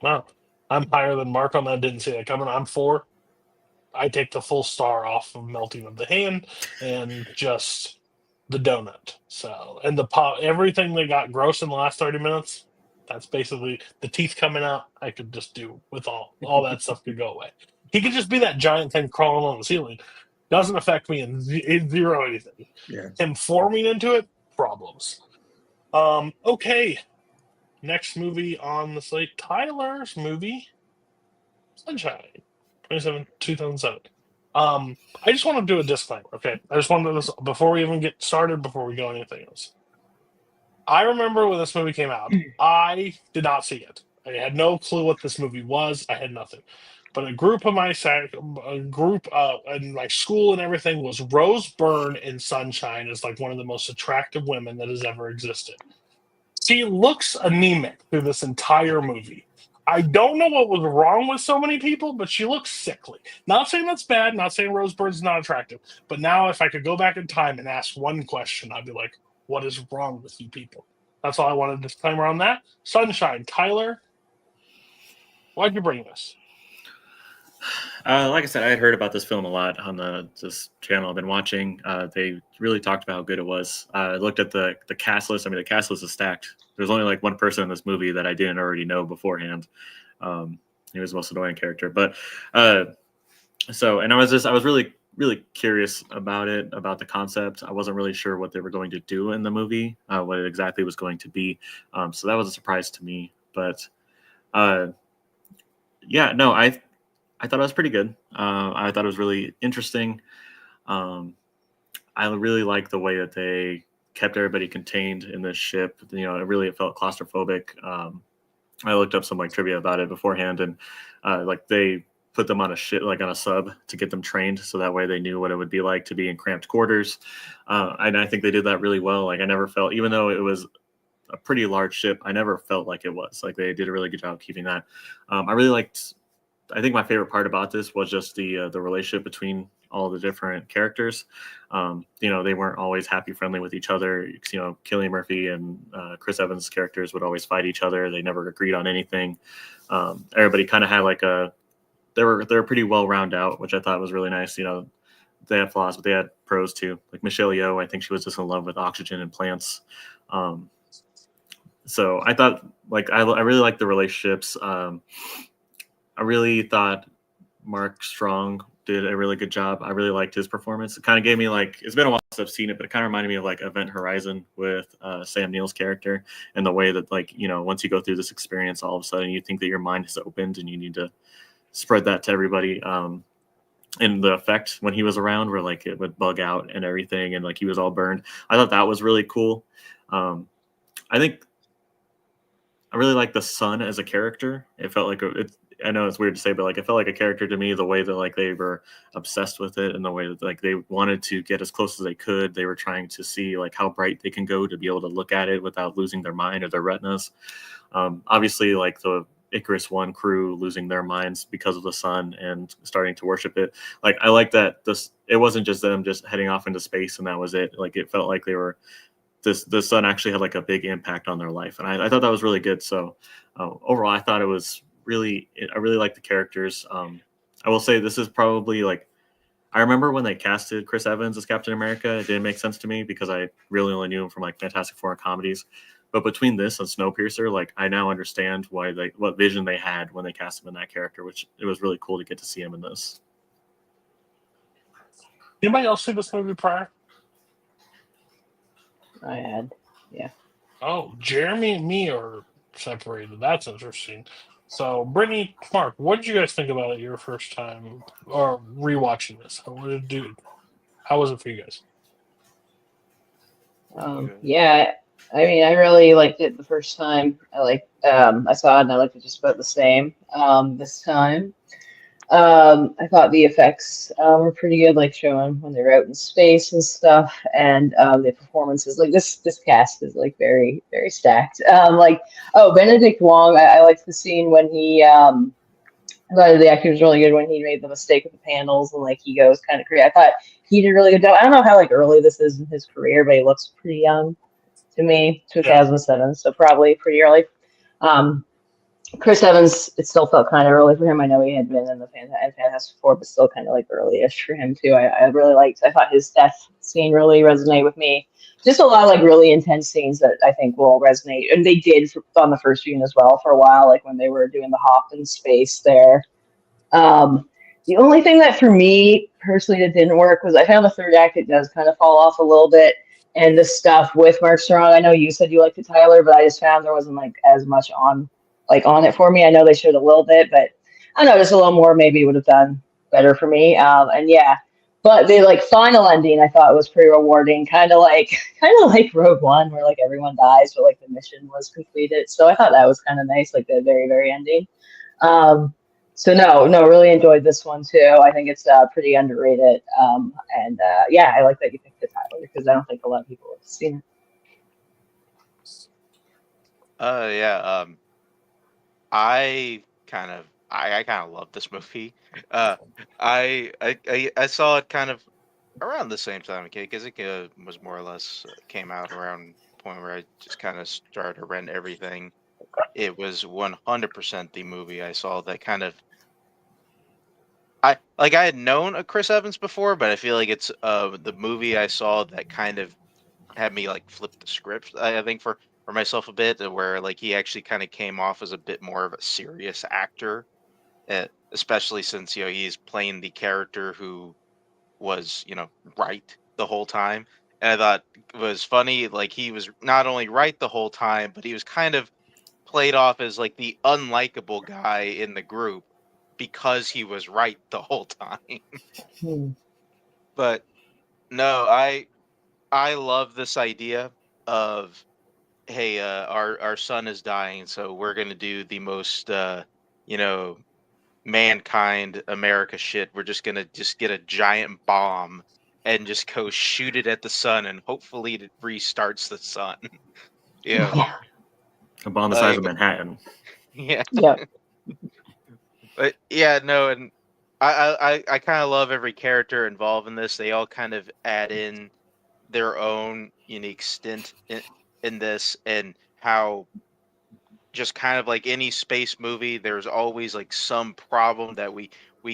[SPEAKER 1] Wow, I'm higher than Mark on that. Didn't see that coming. I'm 4. I take the full star off of melting of the hand and just the donut. So and the pop, everything that got gross in the last 30 minutes. That's basically the teeth coming out. I could just do with all that stuff could go away. He could just be that giant thing crawling on the ceiling. Doesn't affect me in zero anything.
[SPEAKER 2] Yeah.
[SPEAKER 1] Him forming into it, problems. Okay. Next movie on the slate, Tyler's movie, Sunshine, 2007. I just want to do a disclaimer, okay? I just wanted to, before we even get started, before we go anything else. I remember when this movie came out, I did not see it. I had no clue what this movie was. I had nothing. But a group in my school and everything was Rose Byrne in Sunshine is like one of the most attractive women that has ever existed. She looks anemic through this entire movie. I don't know what was wrong with so many people, but she looks sickly. Not saying that's bad, not saying Rose Byrne's not attractive, but now if I could go back in time and ask one question, I'd be like, What is wrong with you people? That's all I wanted this time around that. Sunshine, Tyler, why'd you bring this?
[SPEAKER 3] Like I said, I had heard about this film a lot on this channel I've been watching. They really talked about how good it was. I looked at the cast list. I mean, the cast list is stacked. There's only like one person in this movie that I didn't already know beforehand. He was the most annoying character, but and I was really curious about it, about the concept. I wasn't really sure what they were going to do in the movie, what it exactly was going to be. So that was a surprise to me. But yeah, no, I thought it was pretty good. I thought it was really interesting. Um, I really like the way that they kept everybody contained in this ship. It felt claustrophobic. I looked up some like trivia about it beforehand, and like they put them on a ship, like on a sub, to get them trained, so that way they knew what it would be like to be in cramped quarters. And I think they did that really well. Like I never felt, even though it was a pretty large ship, I never felt like it was. Like they did a really good job keeping that. I really liked. I think my favorite part about this was just the relationship between all the different characters. They weren't always happy, friendly with each other. Cillian Murphy and Chris Evans' characters would always fight each other. They never agreed on anything. Everybody kind of had like they were pretty well rounded out, which I thought was really nice. They had flaws, but they had pros too. Like Michelle Yeoh, I think she was just in love with oxygen and plants. So I thought, like, I really liked the relationships. I really thought Mark Strong did a really good job. I really liked his performance. It kind of gave me like, it's been a while since I've seen it, but it kind of reminded me of like Event Horizon with Sam Neill's character, and the way that like, once you go through this experience, all of a sudden you think that your mind has opened and you need to spread that to everybody. And the effect when he was around where like it would bug out and everything, and like he was all burned. I thought that was really cool. I think I really like the son as a character. It felt like I know it's weird to say, but like it felt like a character to me. The way that like they were obsessed with it, and the way that like they wanted to get as close as they could. They were trying to see like how bright they can go to be able to look at it without losing their mind or their retinas. Obviously, like the Icarus One crew losing their minds because of the sun and starting to worship it. Like I like that it wasn't just them just heading off into space and that was it. Like it felt like they were the sun actually had like a big impact on their life, and I thought that was really good. So overall, I thought it was I really like the characters. I will say this is probably like, I remember when they casted Chris Evans as Captain America, it didn't make sense to me because I really only knew him from like Fantastic Four comedies. But between this and Snowpiercer, like I now understand what vision they had when they cast him in that character, which it was really cool to get to see him in this.
[SPEAKER 1] Anybody else see this movie prior?
[SPEAKER 4] I had, yeah.
[SPEAKER 1] Oh, Jeremy and me are separated. That's interesting. So, Brittany, Mark, what did you guys think about it your first time or rewatching this? What did it do? How was it for you guys?
[SPEAKER 4] Yeah, I mean, I really liked it the first time. I saw it and I liked it just about the same this time. I thought the effects were pretty good, like showing when they were out in space and stuff, and the performances. Like this cast is like very very stacked. Benedict Wong, I liked the scene when he. I thought the acting was really good when he made the mistake with the panels and like he goes kind of crazy. I thought he did a really good job. I don't know how like early this is in his career, but he looks pretty young to me. 2007, so probably pretty early. Chris Evans, it still felt kind of early for him. I know he had been in the Fantastic Four, but still kind of like early-ish for him too. I really liked. I thought his death scene really resonated with me. Just a lot of like really intense scenes that I think will resonate, and they did on the first viewing as well for a while. Like when they were doing the hop in space there. The only thing that for me personally that didn't work was I found the third act it does kind of fall off a little bit, and the stuff with Mark Strong. I know you said you liked it, Tyler, but I just found there wasn't like as much on it for me. I know they showed a little bit, but I don't know, just a little more maybe would have done better for me. And yeah, but the like final ending I thought was pretty rewarding, kind of like Rogue One, where like everyone dies, but like the mission was completed. So I thought that was kind of nice, like the very very ending. So no, really enjoyed this one too. I think it's pretty underrated. And yeah, I like that you picked it, Tyler, because I don't think a lot of people have seen it.
[SPEAKER 5] Yeah. I kind of love this movie. I saw it kind of around the same time, okay, because it was more or less came out around the point where I just kind of started to rent everything. It was 100% the movie I saw that kind of I had known a Chris Evans before, but I feel like it's the movie I saw that kind of had me like flip the script. I think for myself a bit, where like he actually kind of came off as a bit more of a serious actor, especially since he's playing the character who was right the whole time. And I thought it was funny, like he was not only right the whole time, but he was kind of played off as like the unlikable guy in the group because he was right the whole time.
[SPEAKER 4] Hmm.
[SPEAKER 5] But no, I love this idea of, hey, our son is dying, so we're gonna do the most you know mankind America shit. We're just gonna just get a giant bomb and just go shoot it at the sun, and hopefully it restarts the sun. Yeah,
[SPEAKER 4] Yeah.
[SPEAKER 3] A bomb the size
[SPEAKER 5] like
[SPEAKER 3] of Manhattan.
[SPEAKER 5] yeah,
[SPEAKER 4] Yep.
[SPEAKER 5] but yeah, no, and I kind of love every character involved in this. They all kind of add in their own unique stint in this, and how just kind of like any space movie, there's always like some problem that we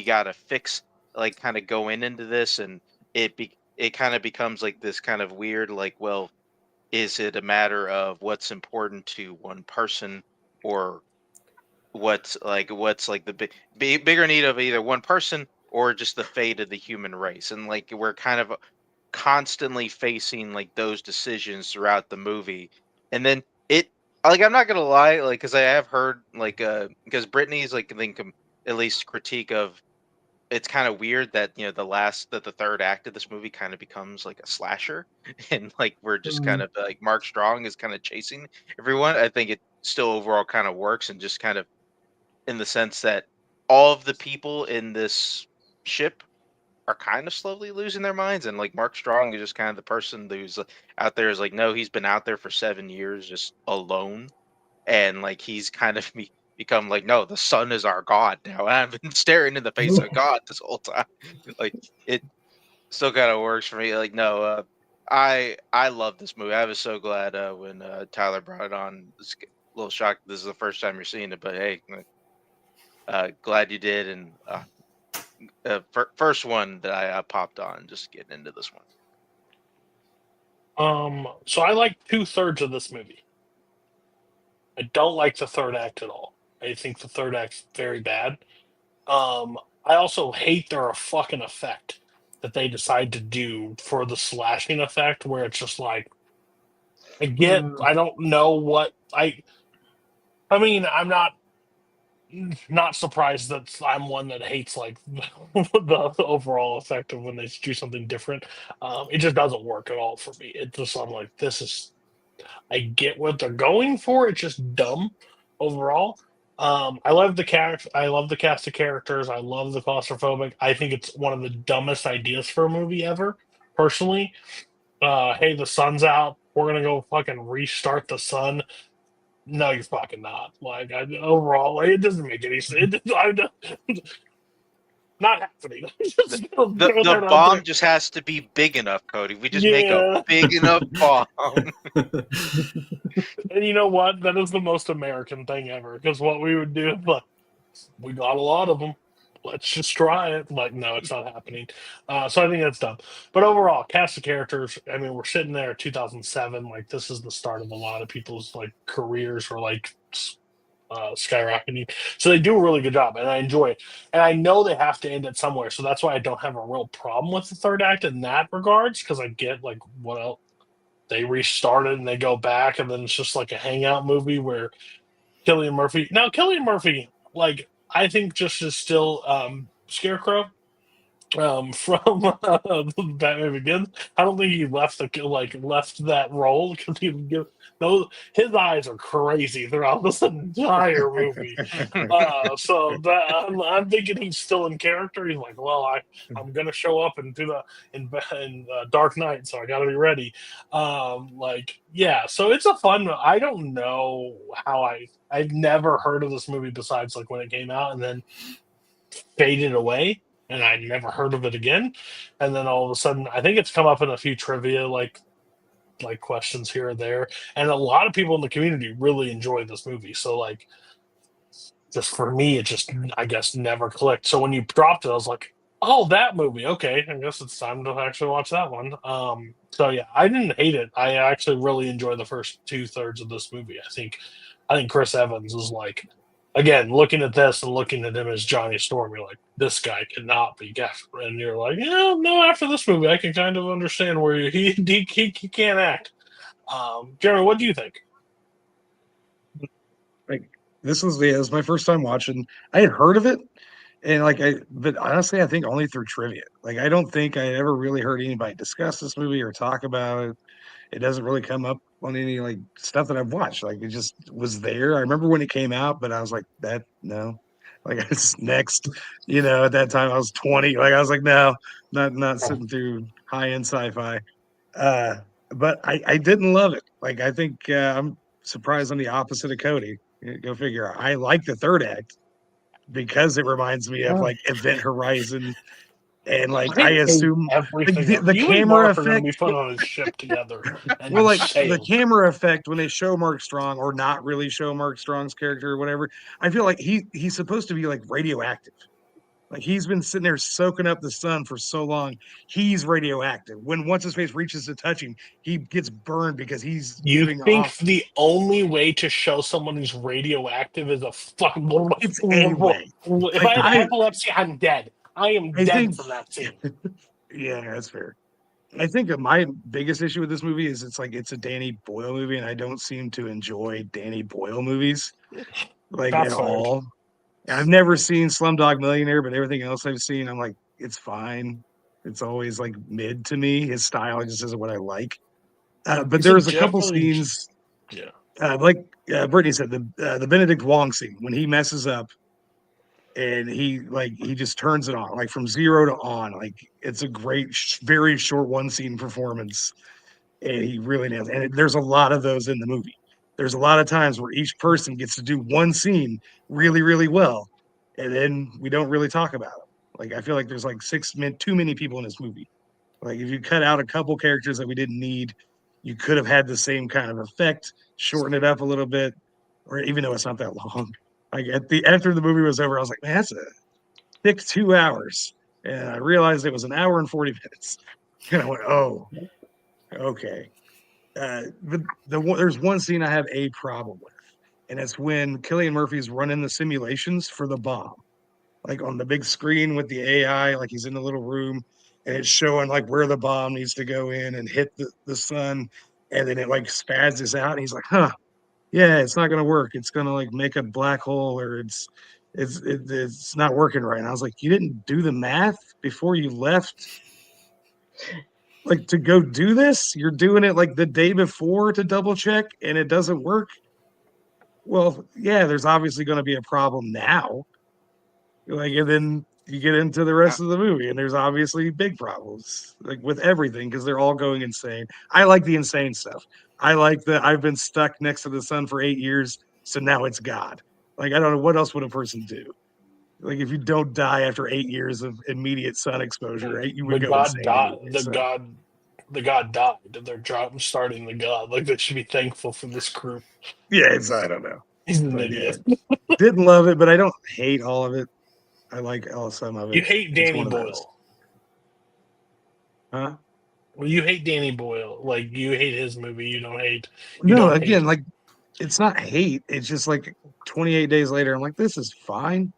[SPEAKER 5] gotta fix, like kind of going into this, and it kind of becomes like this kind of weird, like, well, is it a matter of what's important to one person, or what's like the bigger need of either one person or just the fate of the human race, and like we're kind of constantly facing like those decisions throughout the movie. And then it like I'm not gonna lie, like because I have heard like because Brittany's like I think at least critique of it's kind of weird that the third act of this movie kind of becomes like a slasher and like we're just kind
[SPEAKER 4] Mm.
[SPEAKER 5] of like Mark Strong is kind of chasing everyone. I think it still overall kind of works, and just kind of in the sense that all of the people in this ship are kind of slowly losing their minds, and like Mark Strong is just kind of the person who's out there is like, no, he's been out there for 7 years just alone, and like he's kind of become like, no, the sun is our god now, and I've been staring in the face of God this whole time. Like it still kind of works for me. Like no, I love this movie. I was so glad when Tyler brought it on. It's a little shocked this is the first time you're seeing it, but hey, glad you did, and first one that I popped on, just getting into this one.
[SPEAKER 1] So I like 2/3 of this movie. I don't like the third act at all. I think the third act's very bad. I also hate their fucking effect that they decide to do for the slashing effect, where it's just like
[SPEAKER 4] Mm.
[SPEAKER 1] I don't know what I mean, I'm not surprised that I'm one that hates like the overall effect of when they do something different. It just doesn't work at all for me. It just I'm like this is I get what they're going for. It's just dumb overall. I love the character. I love the cast of characters. I love the claustrophobic. I think it's one of the dumbest ideas for a movie ever. Personally, hey, the sun's out. We're gonna go fucking restart the sun. No, you're fucking not. Like overall, like, it doesn't make any sense. Not happening.
[SPEAKER 5] The,
[SPEAKER 1] Just throw
[SPEAKER 5] the
[SPEAKER 1] that out there.
[SPEAKER 5] bomb just has to be big enough, Cody. We just make a
[SPEAKER 1] Yeah.
[SPEAKER 5] big enough bomb.
[SPEAKER 1] And you know what? That is the most American thing ever. Because what we would do is like, we got a lot of them. Let's just try it. Like, no, it's not happening. So I think that's dumb. But overall, cast of characters. I mean, we're sitting there at 2007. Like, this is the start of a lot of people's like careers or like skyrocketing. So they do a really good job, and I enjoy it. And I know they have to end it somewhere, so that's why I don't have a real problem with the third act in that regards. Because I get like, what else? They restarted and they go back, and then it's just like a hangout movie where Killian Murphy. Now, Killian Murphy, like I think, just is still Scarecrow from Batman Begins. I don't think he left that role because he would give those his eyes are crazy throughout this entire movie. So that I'm thinking he's still in character. He's like, well, I'm gonna show up and do the in Dark Knight, so I got to be ready. Like yeah, so it's a fun. I don't know how I've never heard of this movie besides like when it came out and then faded away. and I never heard of it again. And then all of a sudden, I think it's come up in a few trivia like questions here or there, and a lot of people in the community really enjoy this movie. So like, just for me, it just I guess never clicked. So when you dropped it, I was like, oh, that movie. Okay, I guess it's time to actually watch that one. So yeah, I didn't hate it. I actually really enjoyed the first 2/3 of this movie. I think Chris Evans is like, again, looking at this and looking at him as Johnny Storm, you're like, this guy cannot be Gaffer. And you're like, yeah, no, after this movie, I can kind of understand where he can't act. Jeremy, what do you think?
[SPEAKER 2] Like this was my first time watching. I had heard of it, and but honestly, I think only through trivia. Like I don't think I ever really heard anybody discuss this movie or talk about it. It doesn't really come up on any like stuff that I've watched. Like it just was there. I remember when it came out, but I was like, that no. Like it's next, at that time I was 20. Like I was like, no, not sitting through high-end sci-fi. Uh, but I didn't love it. Like I think I'm surprised on the opposite of Cody. Go figure. I like the third act because it reminds me of like Event Horizon, and like I
[SPEAKER 1] I hate
[SPEAKER 2] assume like
[SPEAKER 1] everything.
[SPEAKER 2] the
[SPEAKER 1] You and
[SPEAKER 2] camera
[SPEAKER 1] Mark are going to be
[SPEAKER 2] effect.
[SPEAKER 1] put on a ship together
[SPEAKER 2] Well,
[SPEAKER 1] and
[SPEAKER 2] like the
[SPEAKER 1] sail.
[SPEAKER 2] camera effect when they show Mark Strong or not really show Mark Strong's character or whatever, I feel like he's supposed to be like radioactive. Like he's been sitting there soaking up the sun for so long, he's radioactive. When once his face reaches to touch him, he gets burned because he's
[SPEAKER 1] You
[SPEAKER 2] giving
[SPEAKER 1] think
[SPEAKER 2] off.
[SPEAKER 1] the only way to show someone who's radioactive is a fucking.
[SPEAKER 2] It's a way.
[SPEAKER 1] If
[SPEAKER 2] Like
[SPEAKER 1] I have epilepsy, I'm dead. I am
[SPEAKER 2] I
[SPEAKER 1] dead
[SPEAKER 2] think,
[SPEAKER 1] from that scene.
[SPEAKER 2] yeah, that's fair. I think that my biggest issue with this movie is it's a Danny Boyle movie, and I don't seem to enjoy Danny Boyle movies like at
[SPEAKER 1] That's fired.
[SPEAKER 2] all. I've never seen Slumdog Millionaire, but everything else I've seen, I'm like, it's fine. It's always like mid to me. His style just isn't what I like. But
[SPEAKER 1] He's a
[SPEAKER 2] there was a couple
[SPEAKER 1] definitely.
[SPEAKER 2] scenes,
[SPEAKER 1] Yeah.
[SPEAKER 2] like Brittany said, the Benedict Wong scene when he messes up and he just turns it on, like from zero to on. Like it's a great, very short one scene performance, and he really nails it. And there's a lot of those in the movie. There's a lot of times where each person gets to do one scene really, really well, and then we don't really talk about it. Like I feel like there's like too many people in this movie. Like if you cut out a couple characters that we didn't need, you could have had the same kind of effect, shorten it up a little bit, or even though it's not that long. Like after the movie was over, I was like, man, that's a thick 2 hours, and I realized it was an hour and 40 minutes. And I went, oh, okay. But there's one scene I have a problem with, and it's when Cillian Murphy's running the simulations for the bomb, like on the big screen with the AI, like he's in the little room, and it's showing like where the bomb needs to go in and hit the sun, and then it like spazzes out, and he's like, huh, yeah, it's not gonna work. It's gonna like make a black hole, or it's not working right. And I was like, you didn't do the math before you left, like to go do this. You're doing it like the day before to double check, and it doesn't work. Well, yeah, there's obviously going to be a problem now. Like, and then you get into the rest of the movie, and there's obviously big problems, like with everything, because they're all going insane. I like the insane stuff. I like that I've been stuck next to the sun for 8 years, so now it's God. Like, I don't know what else would a person do. Like, if you don't die after 8 years of immediate sun exposure, right, you
[SPEAKER 1] The
[SPEAKER 2] would go
[SPEAKER 1] god
[SPEAKER 2] insane
[SPEAKER 1] died.
[SPEAKER 2] anyway.
[SPEAKER 1] The
[SPEAKER 2] So,
[SPEAKER 1] god. The god died. They're starting the god. Like they should be thankful for this crew.
[SPEAKER 2] yeah, I don't know.
[SPEAKER 1] He's an
[SPEAKER 2] But yeah,
[SPEAKER 1] idiot.
[SPEAKER 2] didn't love it, but I don't hate all of it. I like some of
[SPEAKER 1] You
[SPEAKER 2] it.
[SPEAKER 1] hate
[SPEAKER 2] It's
[SPEAKER 1] Danny
[SPEAKER 2] one of those.
[SPEAKER 1] Boyle.
[SPEAKER 2] Huh?
[SPEAKER 1] Well, you hate Danny Boyle. Like you hate his movie. You don't hate. You
[SPEAKER 2] No,
[SPEAKER 1] don't hate.
[SPEAKER 2] again, like it's not hate. It's just like 28 days later, I'm like, this is fine.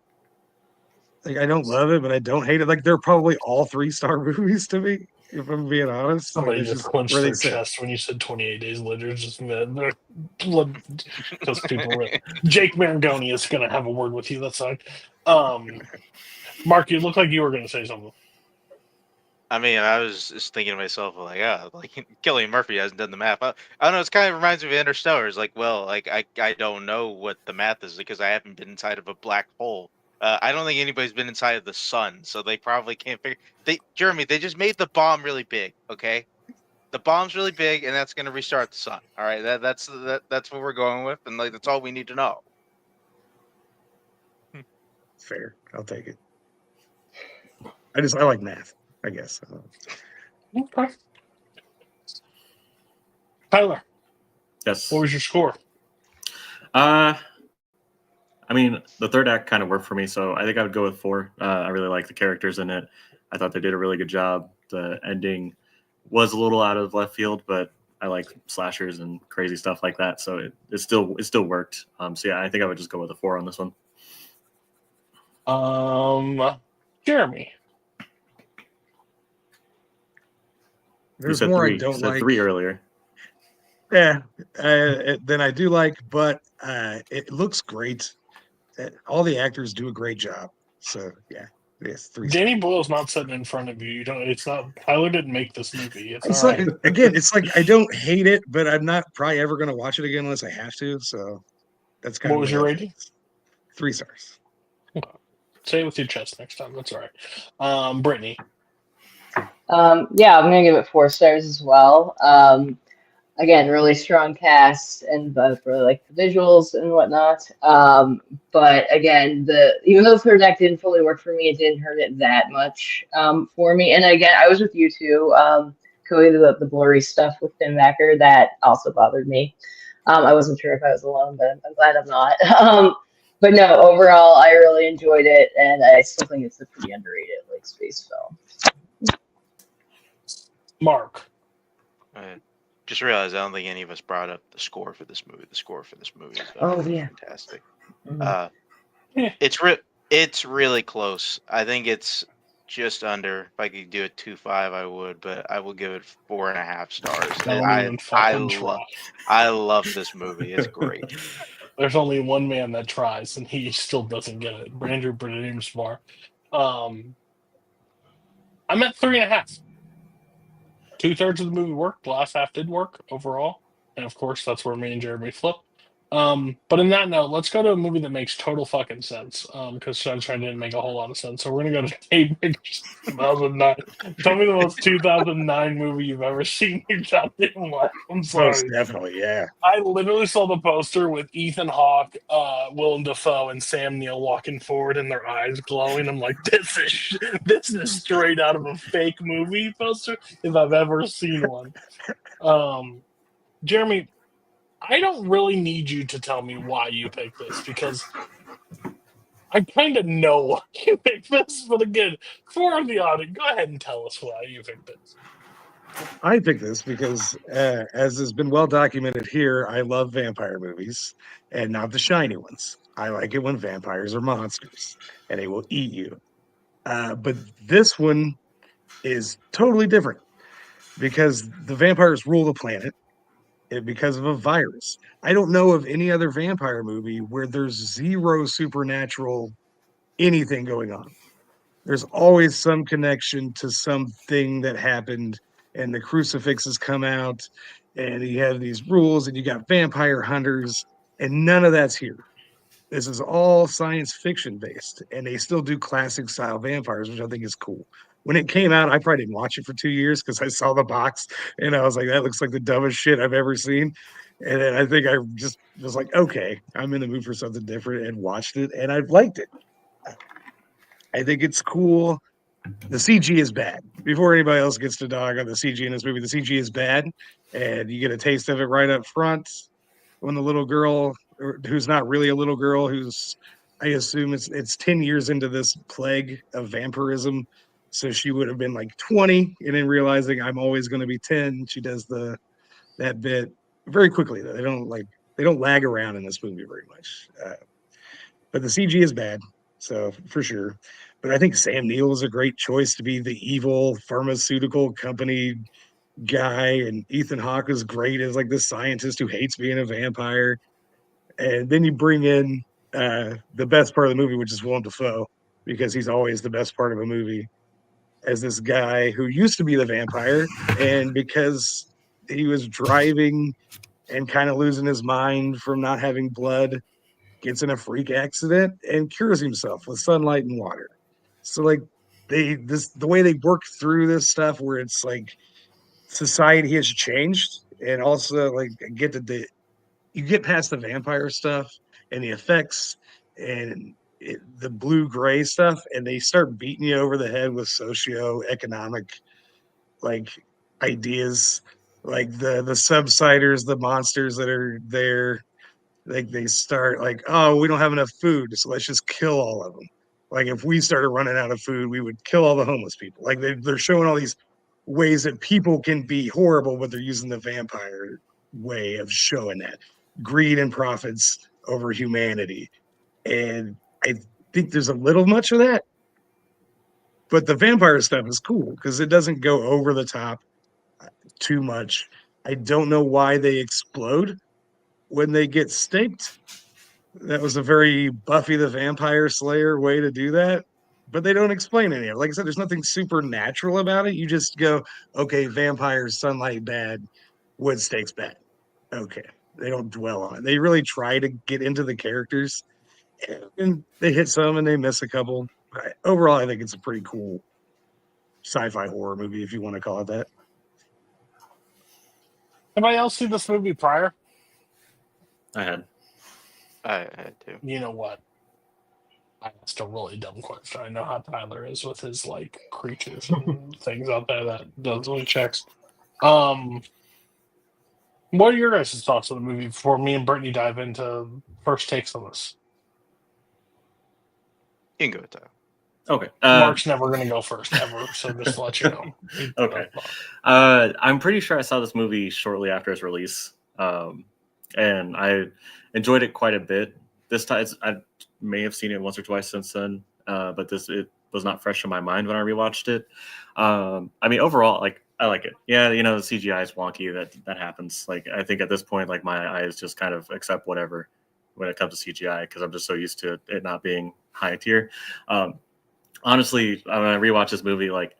[SPEAKER 2] Like I don't love it, but I don't hate it. Like they're probably all 3-star movies to me, if I'm being honest. Like
[SPEAKER 1] Somebody
[SPEAKER 2] it's
[SPEAKER 1] just
[SPEAKER 2] just where
[SPEAKER 1] clenched
[SPEAKER 2] they
[SPEAKER 1] their
[SPEAKER 2] sit.
[SPEAKER 1] chest when you said 28 days later. Just because people were. Jake Marangoni is going to have a word with you. That's fine. Mark, you look like you were going to say something.
[SPEAKER 5] I mean, I was just thinking to myself, like, like Cillian Murphy hasn't done the math. I don't know. It's kind of reminds me of Interstellar. It's like, well, like I don't know what the math is because I haven't been inside of a black hole. I don't think anybody's been inside of the sun, so they probably can't figure. Jeremy, they just made the bomb really big. Okay, the bomb's really big, and that's going to restart the sun. All right, that's what we're going with, and like that's all we need to know.
[SPEAKER 2] Fair. I'll take it. I like math, I guess.
[SPEAKER 1] Okay. Tyler,
[SPEAKER 3] Yes.
[SPEAKER 1] what was your score?
[SPEAKER 3] I mean, the third act kind of worked for me, so I think I would go with 4. I really like the characters in it. I thought they did a really good job. The ending was a little out of left field, but I like slashers and crazy stuff like that, so it still worked. So yeah, I think I would just go with a 4 on this one.
[SPEAKER 1] Jeremy.
[SPEAKER 3] You
[SPEAKER 2] There's
[SPEAKER 3] said
[SPEAKER 2] more
[SPEAKER 3] 3.
[SPEAKER 2] I
[SPEAKER 3] You
[SPEAKER 2] don't
[SPEAKER 3] said
[SPEAKER 2] like.
[SPEAKER 3] 3 earlier.
[SPEAKER 2] Yeah, then I do like, but it looks great. All the actors do a great job. So yeah, yes, 3
[SPEAKER 1] Danny
[SPEAKER 2] stars.
[SPEAKER 1] Boyle's not sitting in front of you. You don't. It's not. Tyler didn't make this movie. It's
[SPEAKER 2] It's
[SPEAKER 1] all right.
[SPEAKER 2] like again, it's like I don't hate it, but I'm not probably ever going to watch it again unless I have to. So that's kind
[SPEAKER 1] What
[SPEAKER 2] of
[SPEAKER 1] was
[SPEAKER 2] where
[SPEAKER 1] your
[SPEAKER 2] that
[SPEAKER 1] rating?
[SPEAKER 2] is. 3 stars.
[SPEAKER 1] Okay. Say it with your chest next time. That's all right. Brittany.
[SPEAKER 4] Yeah, I'm gonna give it 4 stars as well. Again, really strong cast and really like the visuals and whatnot. But again, even though the third act didn't fully work for me, it didn't hurt it that much for me. And again, I was with you too, Cody, the blurry stuff with Tim Becker that also bothered me. I wasn't sure if I was alone, but I'm glad I'm not. But no, overall, I really enjoyed it, and I still think it's a pretty underrated like space film.
[SPEAKER 1] Mark.
[SPEAKER 5] Just realized I don't think any of us brought up the score for this movie. The score for this movie is
[SPEAKER 4] Oh, yeah.
[SPEAKER 5] fantastic.
[SPEAKER 4] Mhm.
[SPEAKER 1] Yeah.
[SPEAKER 5] It's really close. I think it's just under. If I could do a 2.5, I would, but I will give it 4.5 stars.
[SPEAKER 1] Don't even fucking try.
[SPEAKER 5] I love this movie. It's great.
[SPEAKER 1] There's only one man that tries, and he still doesn't get it. Andrew Bradimsbar. I'm at 3.5. 2/3 of the movie worked. The last half did work overall, and of course, that's where me and Jeremy flip. But in that note, let's go to a movie that makes total fucking sense. Because Sunshine didn't make a whole lot of sense, so we're gonna go to Daybreakers 2009. Tell me the most 2009 movie you've ever seen in your goddamn life. I'm
[SPEAKER 2] Most
[SPEAKER 1] sorry.
[SPEAKER 2] definitely, yeah.
[SPEAKER 1] I literally saw the poster with Ethan Hawke, Willem Dafoe, and Sam Neill walking forward, and their eyes glowing. I'm like, this is straight out of a fake movie poster if I've ever seen one. Jeremy, I don't really need you to tell me why you picked this because I kind of know why you picked this. But again, for the audience, go ahead and tell us why you picked this.
[SPEAKER 2] I picked this because, as has been well documented here, I love vampire movies and not the shiny ones. I like it when vampires are monsters and they will eat you. But this one is totally different because the vampires rule the planet because of a virus. I don't know of any other vampire movie where there's zero supernatural anything going on. There's always some connection to something that happened, and the crucifixes come out, and you have these rules, and you got vampire hunters, and none of that's here. This is all science fiction based, and they still do classic style vampires, which I think is cool. When it came out, I probably didn't watch it for 2 years because I saw the box and I was like, that looks like the dumbest shit I've ever seen. And then I think I just was like, okay, I'm in the mood for something different and watched it, and I've liked it. I think it's cool. The CG is bad. Before anybody else gets to dog on the CG in this movie, the CG is bad, and you get a taste of it right up front when the little girl, who's not really a little girl, who's I assume it's 10 years into this plague of vampirism, so she would have been like 20, and then realizing I'm always going to be 10, she does that bit very quickly. Though they don't lag around in this movie very much. But the CG is bad, so for sure. But I think Sam Neill is a great choice to be the evil pharmaceutical company guy, and Ethan Hawke is great as like the scientist who hates being a vampire. And then you bring in the best part of the movie, which is Willem Dafoe, because he's always the best part of a movie, as this guy who used to be the vampire, and because he was driving and kind of losing his mind from not having blood, gets in a freak accident and cures himself with sunlight and water. So like the way they work through this stuff where it's like society has changed, and also like get to the you get past the vampire stuff and the effects, and the blue gray stuff, and they start beating you over the head with socio-economic like ideas, like the subsiders, the monsters that are there. Like they start like, oh, we don't have enough food, so let's just kill all of them. Like if we started running out of food, we would kill all the homeless people. Like they're showing all these ways that people can be horrible, but they're using the vampire way of showing that greed and profits over humanity. And I think there's a little much of that, but the vampire stuff is cool because it doesn't go over the top too much. I don't know why they explode when they get staked. That was a very Buffy the Vampire Slayer way to do that. But they don't explain any of it. Like I said, there's nothing supernatural about it. You just go, okay, vampires, sunlight bad, wood stakes bad. Okay. They don't dwell on it. They really try to get into the characters, and they hit some and they miss a couple. But overall, I think it's a pretty cool sci-fi horror movie, if you want to call it that.
[SPEAKER 1] Anybody else see this movie prior?
[SPEAKER 3] I had.
[SPEAKER 5] I had to.
[SPEAKER 1] You know what? I asked a really dumb question. I know how Tyler is with his like creatures and things out there that does when he checks. What are your guys' thoughts on the movie before me and Brittany dive into first takes on this?
[SPEAKER 5] You can go, Tyler.
[SPEAKER 3] Okay.
[SPEAKER 1] Mark's never going to go first ever, so just to let you know.
[SPEAKER 3] Okay. I'm pretty sure I saw this movie shortly after its release, and I enjoyed it quite a bit. This time, I may have seen it once or twice since then, but it was not fresh in my mind when I rewatched it. I mean, overall, like I like it. Yeah, the CGI is wonky. That happens. Like I think at this point, like my eyes just kind of accept whatever when it comes to CGI because I'm just so used to it not being high tier. Honestly, when I rewatch this movie, like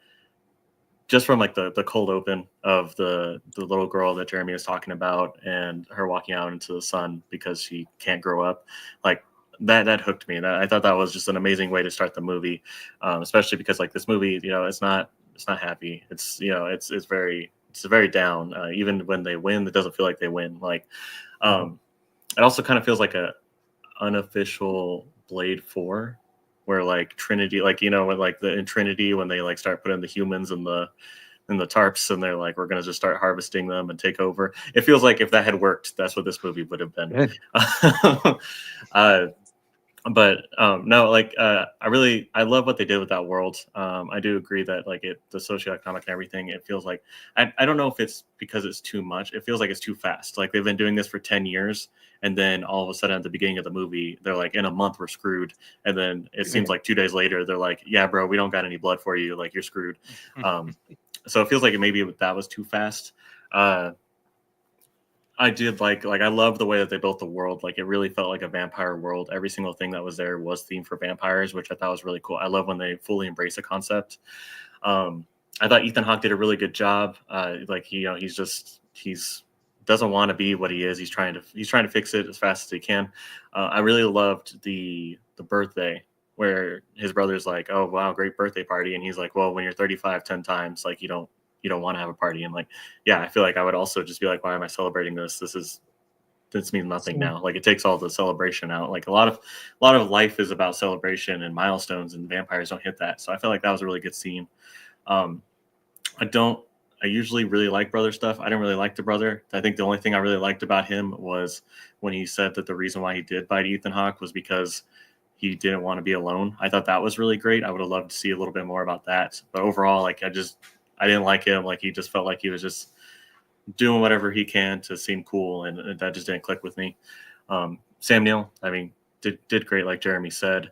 [SPEAKER 3] just from like the cold open of the little girl that Jeremy is talking about and her walking out into the sun because she can't grow up, like that hooked me. I thought that was just an amazing way to start the movie, especially because like this movie, it's not happy. It's it's very down. Even when they win, it doesn't feel like they win. Like it also kind of feels like a unofficial Blade 4. Where like Trinity, like when like in Trinity when they like start putting the humans in the tarps and they're like we're gonna just start harvesting them and take over. It feels like if that had worked, that's what this movie would have been. But no, like I love what they did with that world. I do agree that like the socioeconomic and everything. It feels like I don't know if it's because it's too much. It feels like it's too fast. Like they've been doing this for 10 years. And then all of a sudden at the beginning of the movie, they're like, in a month, we're screwed. And then it seems like 2 days later, they're like, yeah, bro, we don't got any blood for you. Like, you're screwed. So it feels like maybe that was too fast. I did like I love the way that they built the world. Like, it really felt like a vampire world. Every single thing that was there was themed for vampires, which I thought was really cool. I love when they fully embrace a concept. I thought Ethan Hawke did a really good job. Like, he's doesn't want to be what he is. He's trying to fix it as fast as he can. I really loved the birthday where his brother's like, "Oh wow, great birthday party," and he's like, "Well, when you're 35 10 times, like you don't want to have a party." And like, yeah, I feel like I would also just be like, "Why am I celebrating this? This means nothing now." Like it takes all the celebration out. Like a lot of life is about celebration and milestones, and vampires don't hit that. So I feel like that was a really good scene. I usually really like brother stuff. I didn't really like the brother. I think the only thing I really liked about him was when he said that the reason why he did bite Ethan Hawke was because he didn't want to be alone. I thought that was really great. I would have loved to see a little bit more about that. But overall, like I didn't like him. Like he just felt like he was just doing whatever he can to seem cool, and that just didn't click with me. Sam Neill, I mean, did great, like Jeremy said.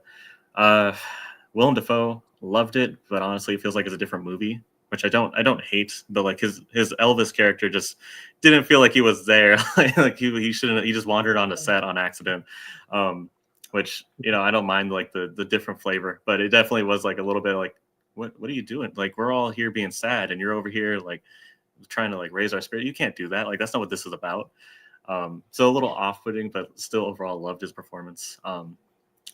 [SPEAKER 3] Willem Dafoe, loved it, but honestly, it feels like it's a different movie. Which I don't hate, but like his Elvis character just didn't feel like he was there. Like he shouldn't. He just wandered on the set on accident. Which I don't mind like the different flavor, but it definitely was like a little bit like what are you doing? Like we're all here being sad, and you're over here like trying to like raise our spirit. You can't do that. Like that's not what this is about. So a little off-putting, but still overall loved his performance.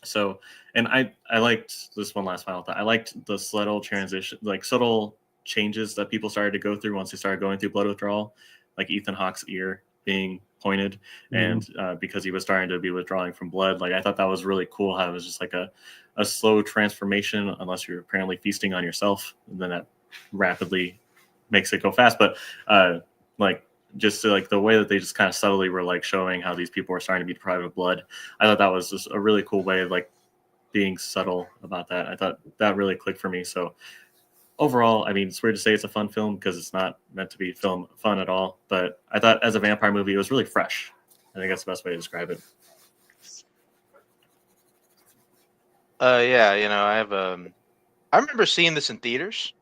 [SPEAKER 3] So and I liked this one last final thought. I liked the subtle transition, like subtle changes that people started to go through once they started going through blood withdrawal, like Ethan Hawke's ear being pointed, and because he was starting to be withdrawing from blood, like I thought that was really cool how it was just like a slow transformation, unless you're apparently feasting on yourself, and then that rapidly makes it go fast. But like just like the way that they just kind of subtly were like showing how these people were starting to be deprived of blood, I thought that was just a really cool way of like being subtle about that. I thought that really clicked for me. So overall, I mean, it's weird to say it's a fun film because it's not meant to be fun at all. But I thought as a vampire movie, it was really fresh. I think that's the best way to describe it.
[SPEAKER 5] Yeah, I remember seeing this in theaters.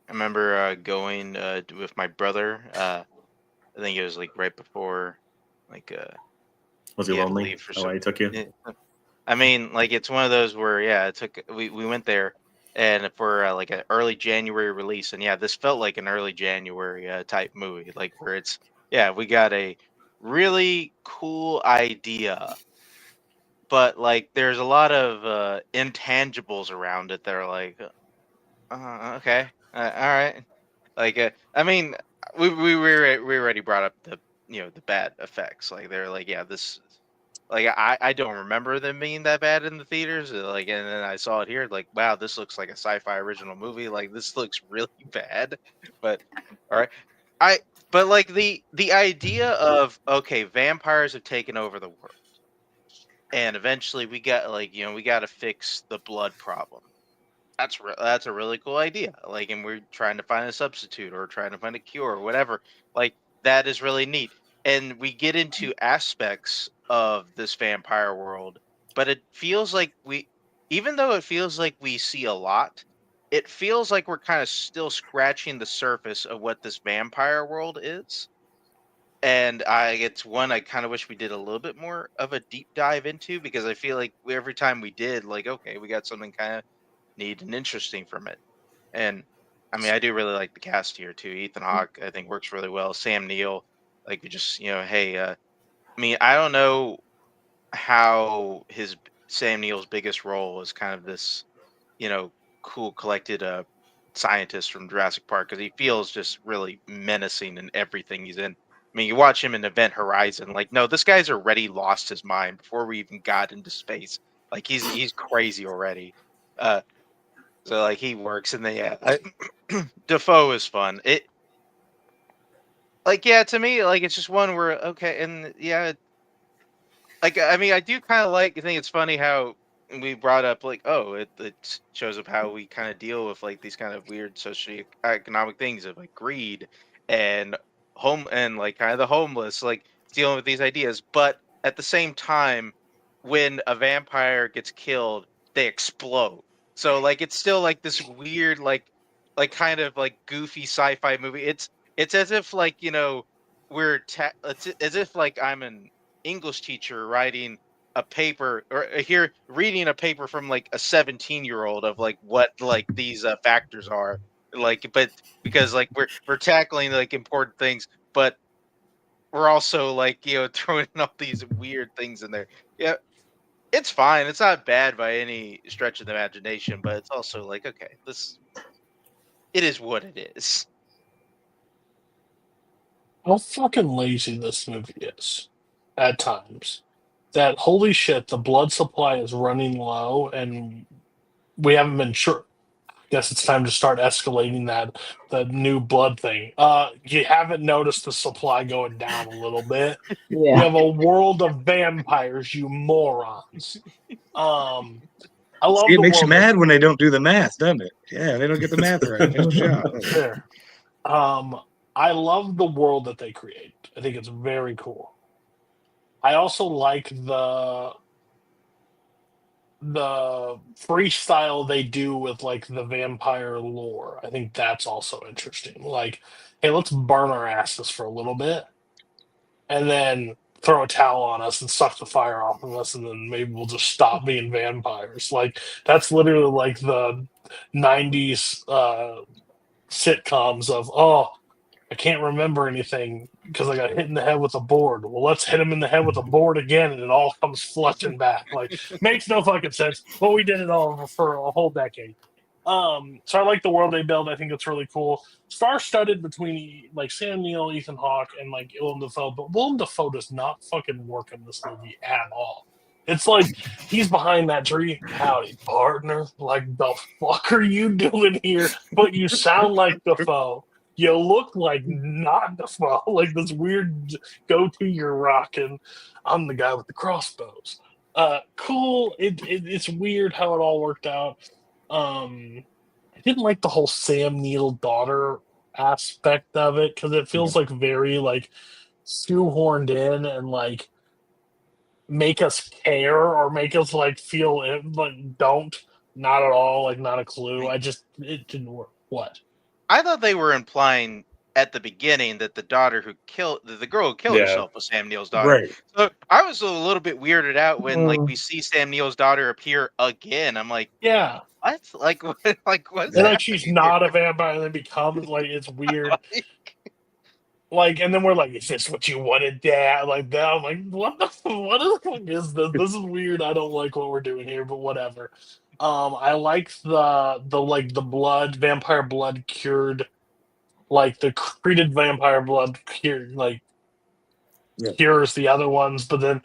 [SPEAKER 5] I remember going with my brother. I think it was like right before, like
[SPEAKER 3] Was he
[SPEAKER 5] he had to
[SPEAKER 3] lonely?
[SPEAKER 5] leave for
[SPEAKER 3] Oh,
[SPEAKER 5] some.
[SPEAKER 3] he took you?
[SPEAKER 5] I mean, like it's one of those where it took we went there and for like an early January release, and this felt like an early January type movie, like where it's we got a really cool idea, but like there's a lot of intangibles around it that are like, okay, all right, like I mean, we already brought up the bad effects, like they're like this. Like I don't remember them being that bad in the theaters. Like, and then I saw it here. Like, wow, this looks like a sci-fi original movie. Like, this looks really bad. But all right, I but like the idea of okay, vampires have taken over the world, and eventually we got we got to fix the blood problem. That's a really cool idea. Like, and we're trying to find a substitute or trying to find a cure or whatever. Like, that is really neat. And we get into aspects of this vampire world, but it feels like even though it feels like we see a lot, it feels like we're kind of still scratching the surface of what this vampire world is. And it's one I kind of wish we did a little bit more of a deep dive into, because I feel like every time we did, like, okay, we got something kind of neat and interesting from it. And I mean, I do really like the cast here too. Ethan Hawke, I think, works really well. Sam Neill, like, we just, hey, I mean, I don't know how Sam Neill's biggest role was kind of this, cool, collected scientist from Jurassic Park, because he feels just really menacing in everything he's in. I mean, you watch him in Event Horizon, like, no, this guy's already lost his mind before we even got into space. Like, he's crazy already. So like he works, and Defoe is fun. It like to me, like it's just one where okay, and like I mean I do kind of I think it's funny how we brought up like, oh, it shows up how we kind of deal with like these kind of weird socioeconomic things of like greed and home and like kind of the homeless, like dealing with these ideas. But at the same time, when a vampire gets killed, they explode. So like it's still like this weird like kind of like goofy sci-fi movie. It's as if like it's as if like I'm an English teacher writing a paper or here reading a paper from like a 17-year-old of like what like these factors are, like, but because like we're tackling like important things, but we're also like throwing in all these weird things in there. Yeah, it's fine, it's not bad by any stretch of the imagination, but it's also like, okay, it is what it is.
[SPEAKER 1] How fucking lazy this movie is at times. That holy shit, the blood supply is running low, and we haven't been sure. I guess it's time to start escalating that the new blood thing. You haven't noticed the supply going down a little bit. You
[SPEAKER 4] Yeah.
[SPEAKER 1] have a world of vampires, you morons. Um, I
[SPEAKER 2] See,
[SPEAKER 1] love
[SPEAKER 2] it
[SPEAKER 1] the
[SPEAKER 2] makes you
[SPEAKER 1] world that
[SPEAKER 2] mad when they don't do the math, doesn't it? Yeah, they don't get the math right. Nice job.
[SPEAKER 1] there. I love the world that they create. I think it's very cool. I also like the freestyle they do with like the vampire lore. I think that's also interesting. Like, hey, let's burn our asses for a little bit and then throw a towel on us and suck the fire off of us, and then maybe we'll just stop being vampires. Like, that's literally like the 90s sitcoms of, oh, I can't remember anything because I got hit in the head with a board. Well, let's hit him in the head with a board again, and it all comes flushing back. Like, makes no fucking sense. But we did it all for a whole decade. So I like the world they build. I think it's really cool. Star-studded between like Sam Neill, Ethan Hawke, and like Willem Dafoe, but Willem Dafoe does not fucking work in this movie at all. It's like he's behind that tree. Howdy, partner. Like the fuck are you doing here? But you sound like Dafoe. You look like not Dafoe. Like this weird go-to you're rocking. I'm the guy with the crossbows. Cool. It's weird how it all worked out. I didn't like the whole Sam Neill daughter aspect of it because it feels like very like shoehorned in and like make us care or make us like feel it, like don't, not at all, like not a clue. It didn't work. What?
[SPEAKER 5] I thought they were implying at the beginning that the daughter who killed the girl who killed herself was Sam Neill's daughter.
[SPEAKER 2] Right.
[SPEAKER 5] So I was a little bit weirded out when like
[SPEAKER 4] Mm.
[SPEAKER 5] we see Sam Neill's daughter appear again. I'm like,
[SPEAKER 1] Yeah,
[SPEAKER 5] what? Like what? Like what's
[SPEAKER 1] and
[SPEAKER 5] happening
[SPEAKER 1] like she's
[SPEAKER 5] here?
[SPEAKER 1] not a vampire and then becomes like it's weird. Like, and then we're like, "Is this what you wanted, Dad?" Like that. I'm like, "What the fuck is this? This is weird. I don't like what we're doing here, but whatever." I like the blood, vampire blood cured, like the treated vampire blood cured, like
[SPEAKER 2] Yeah.
[SPEAKER 1] cures the other ones, but then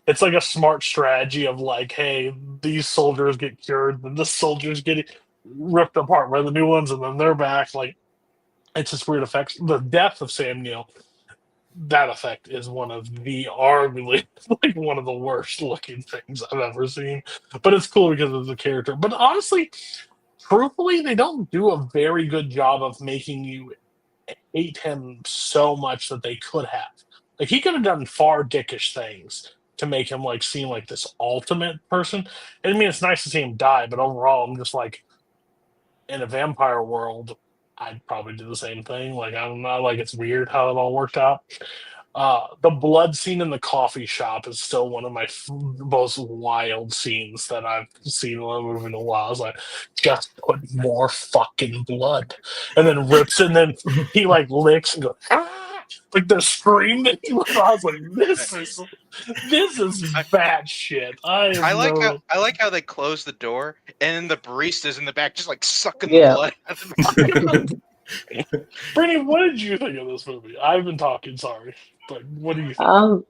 [SPEAKER 1] it's like a smart strategy of like, hey, these soldiers get cured, then the soldiers get ripped apart by the new ones, and then they're back. Like, it's just weird effects. The death of Sam Neill, that effect is one of the arguably like one of the worst looking things I've ever seen. But it's cool because of the character. But honestly, truthfully, they don't do a very good job of making you hate him so much that they could have. Like he could have done far dickish things to make him like seem like this ultimate person. I mean, it's nice to see him die, but overall, I'm just like in a vampire world, I'd probably do the same thing. Like I don't know, like it's weird how it all worked out. The blood scene in the coffee shop is still one of my most wild scenes that I've seen in a movie in a while. I was like, just put more fucking blood, and then rips, and then he like licks and goes, ah! Like the scream that he was. I was like, this is bad shit. I
[SPEAKER 5] I
[SPEAKER 1] have
[SPEAKER 5] like how
[SPEAKER 1] never.
[SPEAKER 5] I like how they close the door and then the barista's in the back just like sucking the
[SPEAKER 4] Yeah.
[SPEAKER 5] blood out of the
[SPEAKER 1] Brittany, what did you think of this movie? I've been talking. Sorry, but what do you think?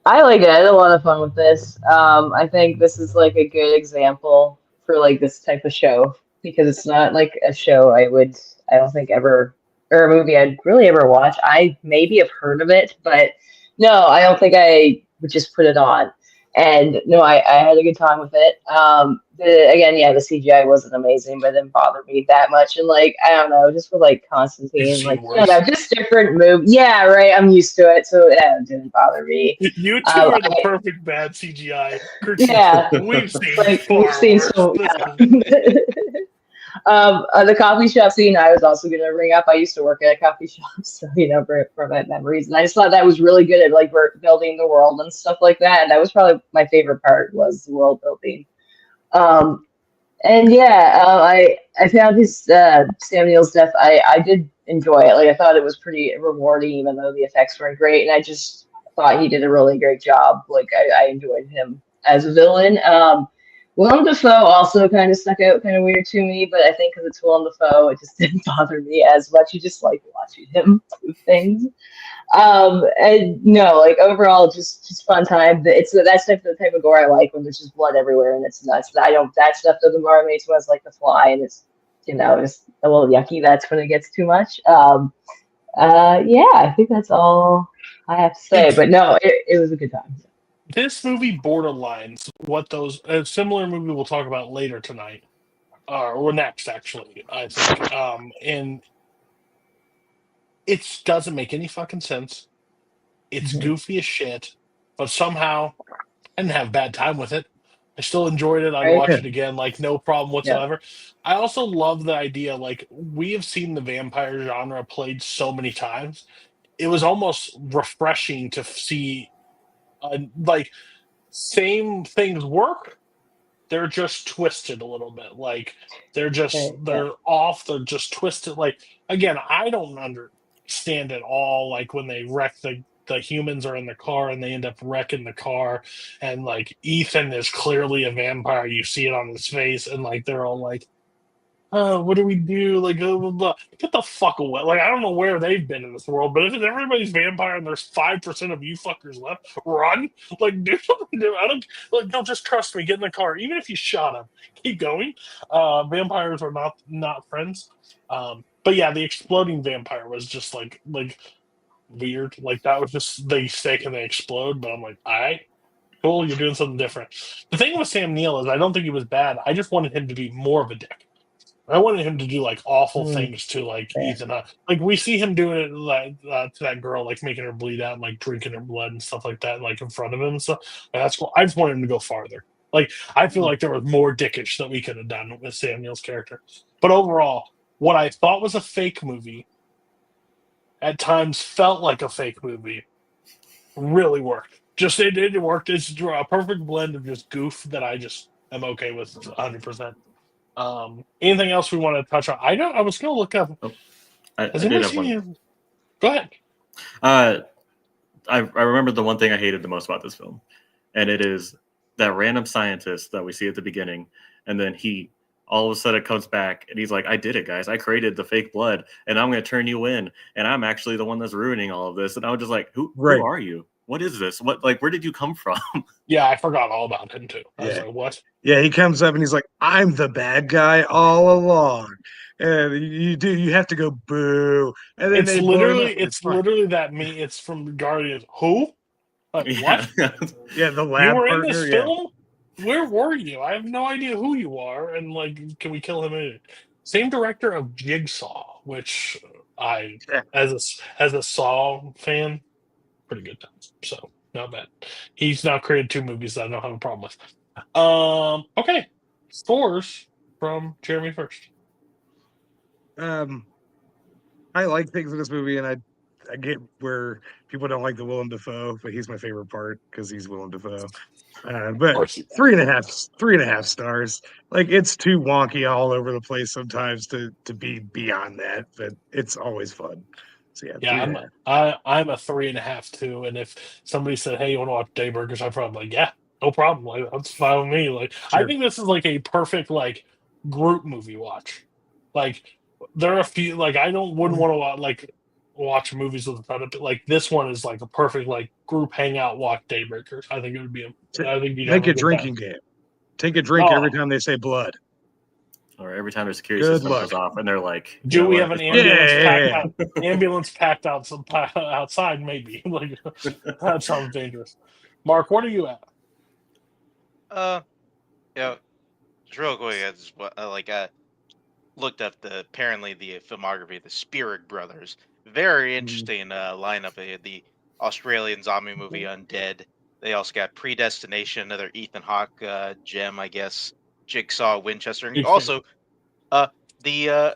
[SPEAKER 4] I like it. I had a lot of fun with this. I think this is like a good example for like this type of show because it's not like a show I don't think ever, or a movie I'd really ever watch. I maybe have heard of it, but no, I don't think I would just put it on. And no, I had a good time with it. Again, yeah, the CGI wasn't amazing, but it didn't bother me that much. And like, I don't know, just with like
[SPEAKER 1] You've
[SPEAKER 4] Constantine,
[SPEAKER 1] seen
[SPEAKER 4] like, I don't
[SPEAKER 1] worse.
[SPEAKER 4] know, just different moves. Yeah, right. I'm used to it, so yeah, it didn't bother me.
[SPEAKER 1] You two are the perfect bad CGI critiques.
[SPEAKER 4] Yeah,
[SPEAKER 1] We've seen
[SPEAKER 4] like
[SPEAKER 1] far
[SPEAKER 4] we've seen
[SPEAKER 1] worse.
[SPEAKER 4] so. Yeah. The coffee shop scene I was also going to bring up. I used to work at a coffee shop, so for that memories, and I just thought that was really good at like building the world and stuff like that. And that was probably my favorite part was the world building. Um, and yeah, I found his Sam Neill's death. I did enjoy it. Like I thought it was pretty rewarding, even though the effects weren't great. And I just thought he did a really great job. Like I enjoyed him as a villain. Willem Dafoe also kind of stuck out kind of weird to me, but I think because it's Willem Dafoe, it just didn't bother me as much. You just like watching him do things. And no, like overall, just fun time. That's the type of gore I like when there's just blood everywhere and it's nuts. I don't that stuff doesn't bother me too much like The Fly, and it's just a little yucky. That's when it gets too much. Yeah, I think that's all I have to say. But no, it was a good time.
[SPEAKER 1] This movie borderlines what those a similar movie we'll talk about later tonight, or next actually. I think, and it doesn't make any fucking sense. It's
[SPEAKER 4] Mhm.
[SPEAKER 1] goofy as shit, but somehow I didn't have a bad time with it. I still enjoyed it. I'd
[SPEAKER 4] Right?
[SPEAKER 1] watch
[SPEAKER 2] Yeah.
[SPEAKER 1] it again, like no problem
[SPEAKER 4] Yeah.
[SPEAKER 1] whatsoever. I also love the idea, like we have seen the vampire genre played so many times. It was almost refreshing to see, like same things work. They're just twisted a little bit. Like
[SPEAKER 4] Right.
[SPEAKER 1] they're off. They're just twisted. Like again, I don't understand at all. Like when they wreck the humans are in the car and they end up wrecking the car, and like Ethan is clearly a vampire. You see it on his face, and like they're all like, what do we do? Like, blah, blah, blah. Get the fuck away. Like, I don't know where they've been in this world, but if everybody's vampire and there's 5% of you fuckers left, run. Like, do something. I don't, like, don't just trust me. Get in the car. Even if you shot him, keep going. Vampires are not friends. But yeah, the exploding vampire was just like weird. Like, that was just, they stick and they explode, but I'm like, all right. Cool, you're doing something different. The thing with Sam Neill is I don't think he was bad. I just wanted him to be more of a dick. I wanted him to do like awful things to like Ethan. Like we see him doing it like to that girl, like making her bleed out and like drinking her blood and stuff like that, like in front of him and stuff. And that's cool. I just wanted him to go farther. Like I feel like there was more dickish that we could have done with Sam Neill's character. But overall, what I thought was a fake movie at times felt like a fake movie. Really worked. Just it worked. It's a perfect blend of just goof that I just am okay with 100%. Anything else we want to touch on? I was going to look up.
[SPEAKER 3] Oh, I
[SPEAKER 1] Has
[SPEAKER 3] did
[SPEAKER 1] anybody
[SPEAKER 3] have
[SPEAKER 1] seen
[SPEAKER 3] one.
[SPEAKER 1] him? Go ahead.
[SPEAKER 3] I remember the one thing I hated the most about this film, and it is that random scientist that we see at the beginning, and then he all of a sudden comes back and he's like, I did it, guys. I created the fake blood, and I'm going to turn you in, and I'm actually the one that's ruining all of this. And I was just like, who are you? What is this? What, like, where did you come from?
[SPEAKER 1] Yeah, I forgot all about him too. I was like, what?
[SPEAKER 2] Yeah, he comes up and he's like, I'm the bad guy all along. And you have to go boo. And then
[SPEAKER 1] It's
[SPEAKER 2] they blow him up.
[SPEAKER 1] it's literally that me. It's from Guardians. Who? Like,
[SPEAKER 3] Yeah.
[SPEAKER 1] what?
[SPEAKER 2] Yeah, the lab
[SPEAKER 1] You were
[SPEAKER 2] partner.
[SPEAKER 1] in this film? Where were you? I have no idea who you are. And like, can we kill him? Same director of Jigsaw, which I, as a Saw fan, pretty good times. So not bad. He's now created 2 movies that I don't have a problem with. Okay, scores from Jeremy first.
[SPEAKER 2] I like things in this movie, and I get where people don't like the Willem Dafoe, but he's my favorite part because he's Willem Dafoe. But 3.5 stars. Like it's too wonky all over the place sometimes to be beyond that, but it's always fun. So yeah,
[SPEAKER 1] I'm a 3.5 too. And if somebody said, "Hey, you want to watch Dayburgers?" I'd probably be like, "Yeah, no problem. Like that's fine with me." Like I think this is like a perfect like group movie watch. Like there are a few like I wouldn't want to watch movies with a ton of like this one is like a perfect like group hangout watch Daybreakers. I think it would be I think you'd have
[SPEAKER 2] make a
[SPEAKER 1] good
[SPEAKER 2] drinking
[SPEAKER 1] time.
[SPEAKER 2] game. Take a drink every time they say blood.
[SPEAKER 3] Or every time their security system goes off and they're like,
[SPEAKER 1] do we have an ambulance
[SPEAKER 2] ambulance
[SPEAKER 1] packed out outside? Maybe. Like that sounds dangerous. Mark, what are you at?
[SPEAKER 5] Yeah, just real quick, I just looked up apparently the filmography of the Spirig brothers. Very interesting lineup. They had the Australian zombie movie Undead. They also got Predestination, another Ethan Hawke gem, I guess. Jigsaw, Winchester, and also the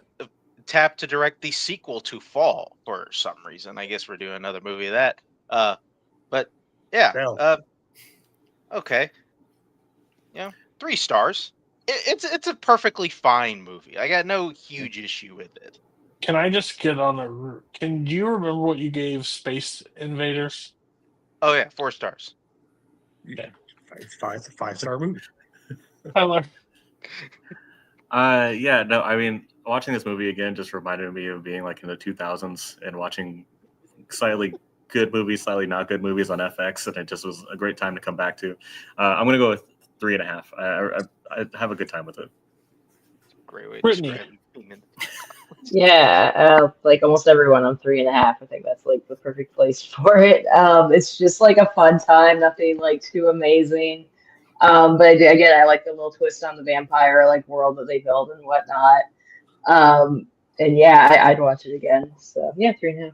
[SPEAKER 5] tap to direct the sequel to Fall for some reason. I guess we're doing another movie of that. But yeah, okay, 3 stars. It's a perfectly fine movie. I got no huge issue with it.
[SPEAKER 1] Can I just get on a? Can you remember what you gave Space Invaders?
[SPEAKER 5] Oh yeah, 4 stars.
[SPEAKER 1] Okay.
[SPEAKER 2] 5-star movie.
[SPEAKER 1] Tyler.
[SPEAKER 3] Yeah, no, I mean, watching this movie again just reminded me of being like in the 2000s and watching slightly good movies, slightly not good movies on FX, and it just was a great time to come back to. I'm gonna go with 3.5. I have a good time with it.
[SPEAKER 5] Great way
[SPEAKER 1] Brittany.
[SPEAKER 5] to describe it.
[SPEAKER 4] Yeah, like almost everyone, I'm 3.5. I think that's like the perfect place for it. It's just like a fun time, nothing like too amazing. But again, I like the little twist on the vampire like world that they build and whatnot. And yeah, I'd watch it again. So yeah, 3.5.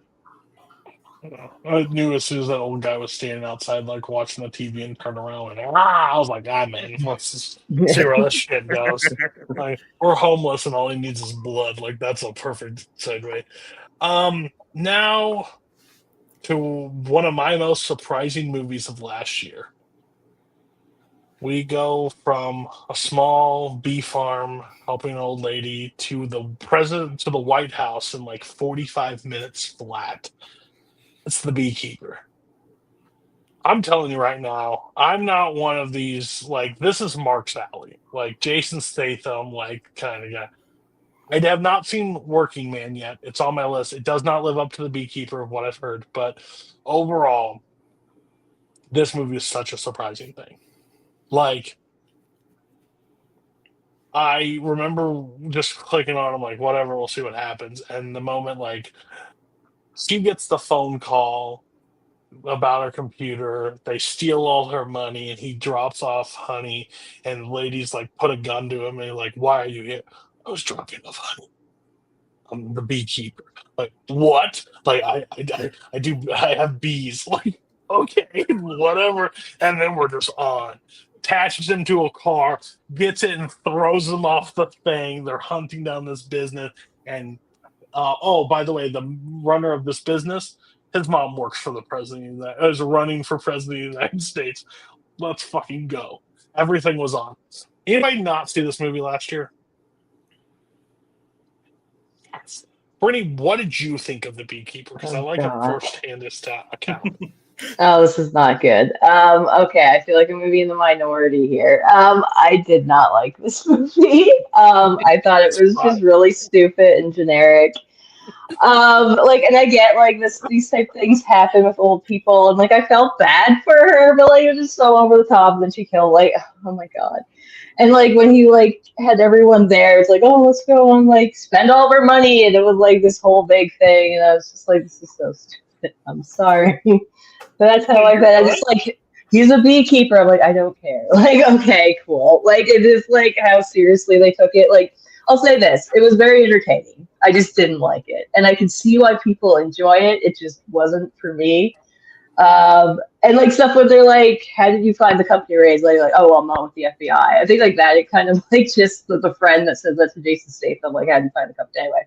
[SPEAKER 1] I knew as soon as that old guy was standing outside, like watching the TV and turn around and I was like, man, let's just see where this shit goes. Like, we're homeless and all he needs is blood. Like that's a perfect segue. Now to one of my most surprising movies of last year. We go from a small bee farm helping an old lady to the president to the White House in like 45 minutes flat. It's The Beekeeper. I'm telling you right now, I'm not one of these, like, this is Mark's alley. Like, Jason Statham, like, kind of guy. I have not seen Working Man yet. It's on my list. It does not live up to the Beekeeper of what I've heard, but overall, this movie is such a surprising thing. Like, I remember just clicking on, I'm like, whatever, we'll see what happens. And the moment, like, she gets the phone call about her computer, they steal all her money, and he drops off honey, and the ladies, like, put a gun to him, and they're like, why are you here? I was dropping off honey. I'm the beekeeper. Like, what? Like, I do, I have bees. Like, okay, whatever. And then we're just on. Attaches him to a car, gets it, and throws him off the thing. They're hunting down this business. And, oh, by the way, the runner of this business, his mom works for the president, is running for president of the United States. Let's fucking go. Everything was on. Anybody not see this movie last year?
[SPEAKER 4] Yes.
[SPEAKER 1] Brittany, what did you think of The Beekeeper? Because I
[SPEAKER 4] Oh,
[SPEAKER 1] like a
[SPEAKER 4] God.
[SPEAKER 1] first-hand account.
[SPEAKER 4] Oh, this is not good. Okay, I feel like I'm gonna be in the minority here. I did not like this movie. I thought it was just really stupid and generic. Like, and I get like these type things happen with old people, and like I felt bad for her, but like it was just so over the top. And then she killed, like, oh my God. And like when you like had everyone there, it's like, oh, let's go and like spend all of our money, and it was like this whole big thing, and I was just like, this is so stupid. I'm sorry. But that's how I bet. I just like he's a beekeeper. I'm like, I don't care. Like, okay, cool. Like it is like how seriously they took it. Like, I'll say this: it was very entertaining. I just didn't like it, and I can see why people enjoy it. It just wasn't for me. And like stuff where they're like, "How did you find the company raise?" Like, "Oh, well, I'm not with the FBI." I think like that. It kind of like just the friend that says that to Jason Statham. Like, how did you find the company anyway?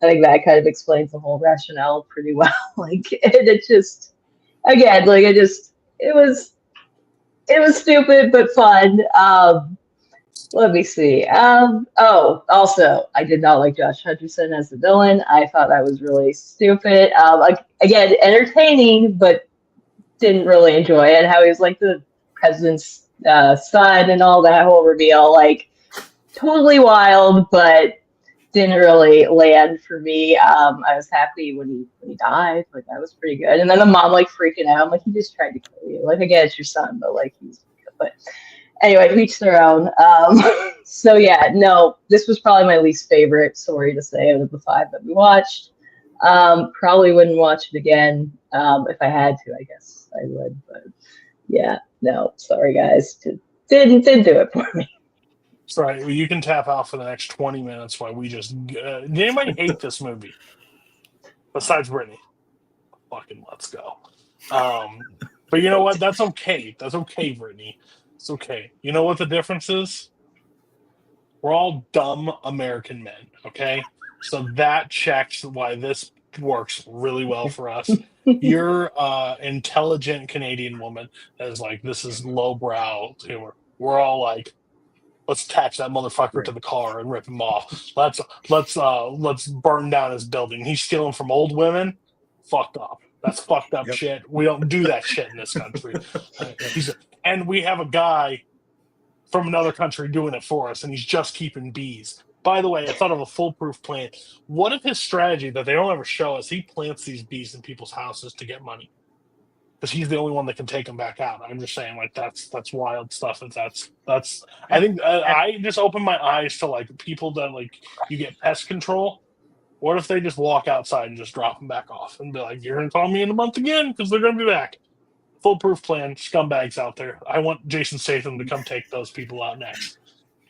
[SPEAKER 4] I think that kind of explains the whole rationale pretty well. Like, and it just again, like it was stupid but fun. Let me see. Oh, also, I did not like Josh Hutcherson as the villain. I thought that was really stupid. Like, again, entertaining, but didn't really enjoy it. How he was like the president's son and all that whole reveal, like totally wild, but didn't really land for me. I was happy when he died. Like that was pretty good. And then the mom like freaking out, like he just tried to kill you. Like again, it's your son, but like he's. But anyway, each their own. So yeah, no, this was probably my least favorite. Sorry to say, out of the 5 that we watched. Probably wouldn't watch it again. If I had to, I guess I would. But yeah, no, sorry guys, didn't do it for me.
[SPEAKER 1] Sorry, well, you can tap out for the next 20 minutes while we just. Did anybody hate this movie? Besides Brittany. Fucking let's go. But you know what? That's okay. That's okay, Brittany. It's okay. You know what the difference is? We're all dumb American men, okay? So that checks why this works really well for us. You're intelligent Canadian woman that is like, this is lowbrow humor. We're all like, let's attach that motherfucker to the car and rip him off. Let's burn down his building. He's stealing from old women. Fucked up. That's fucked up shit. We don't do that shit in this country. And we have a guy from another country doing it for us, and he's just keeping bees. By the way, I thought of a foolproof plan. What if his strategy that they don't ever show us, he plants these bees in people's houses to get money? Because he's the only one that can take them back out. I'm just saying, like that's wild stuff. That's. I think I just opened my eyes to like people that like you get pest control. What if they just walk outside and just drop them back off and be like, "You're gonna call me in a month again because they're gonna be back." Foolproof plan, scumbags out there. I want Jason Statham to come take those people out next.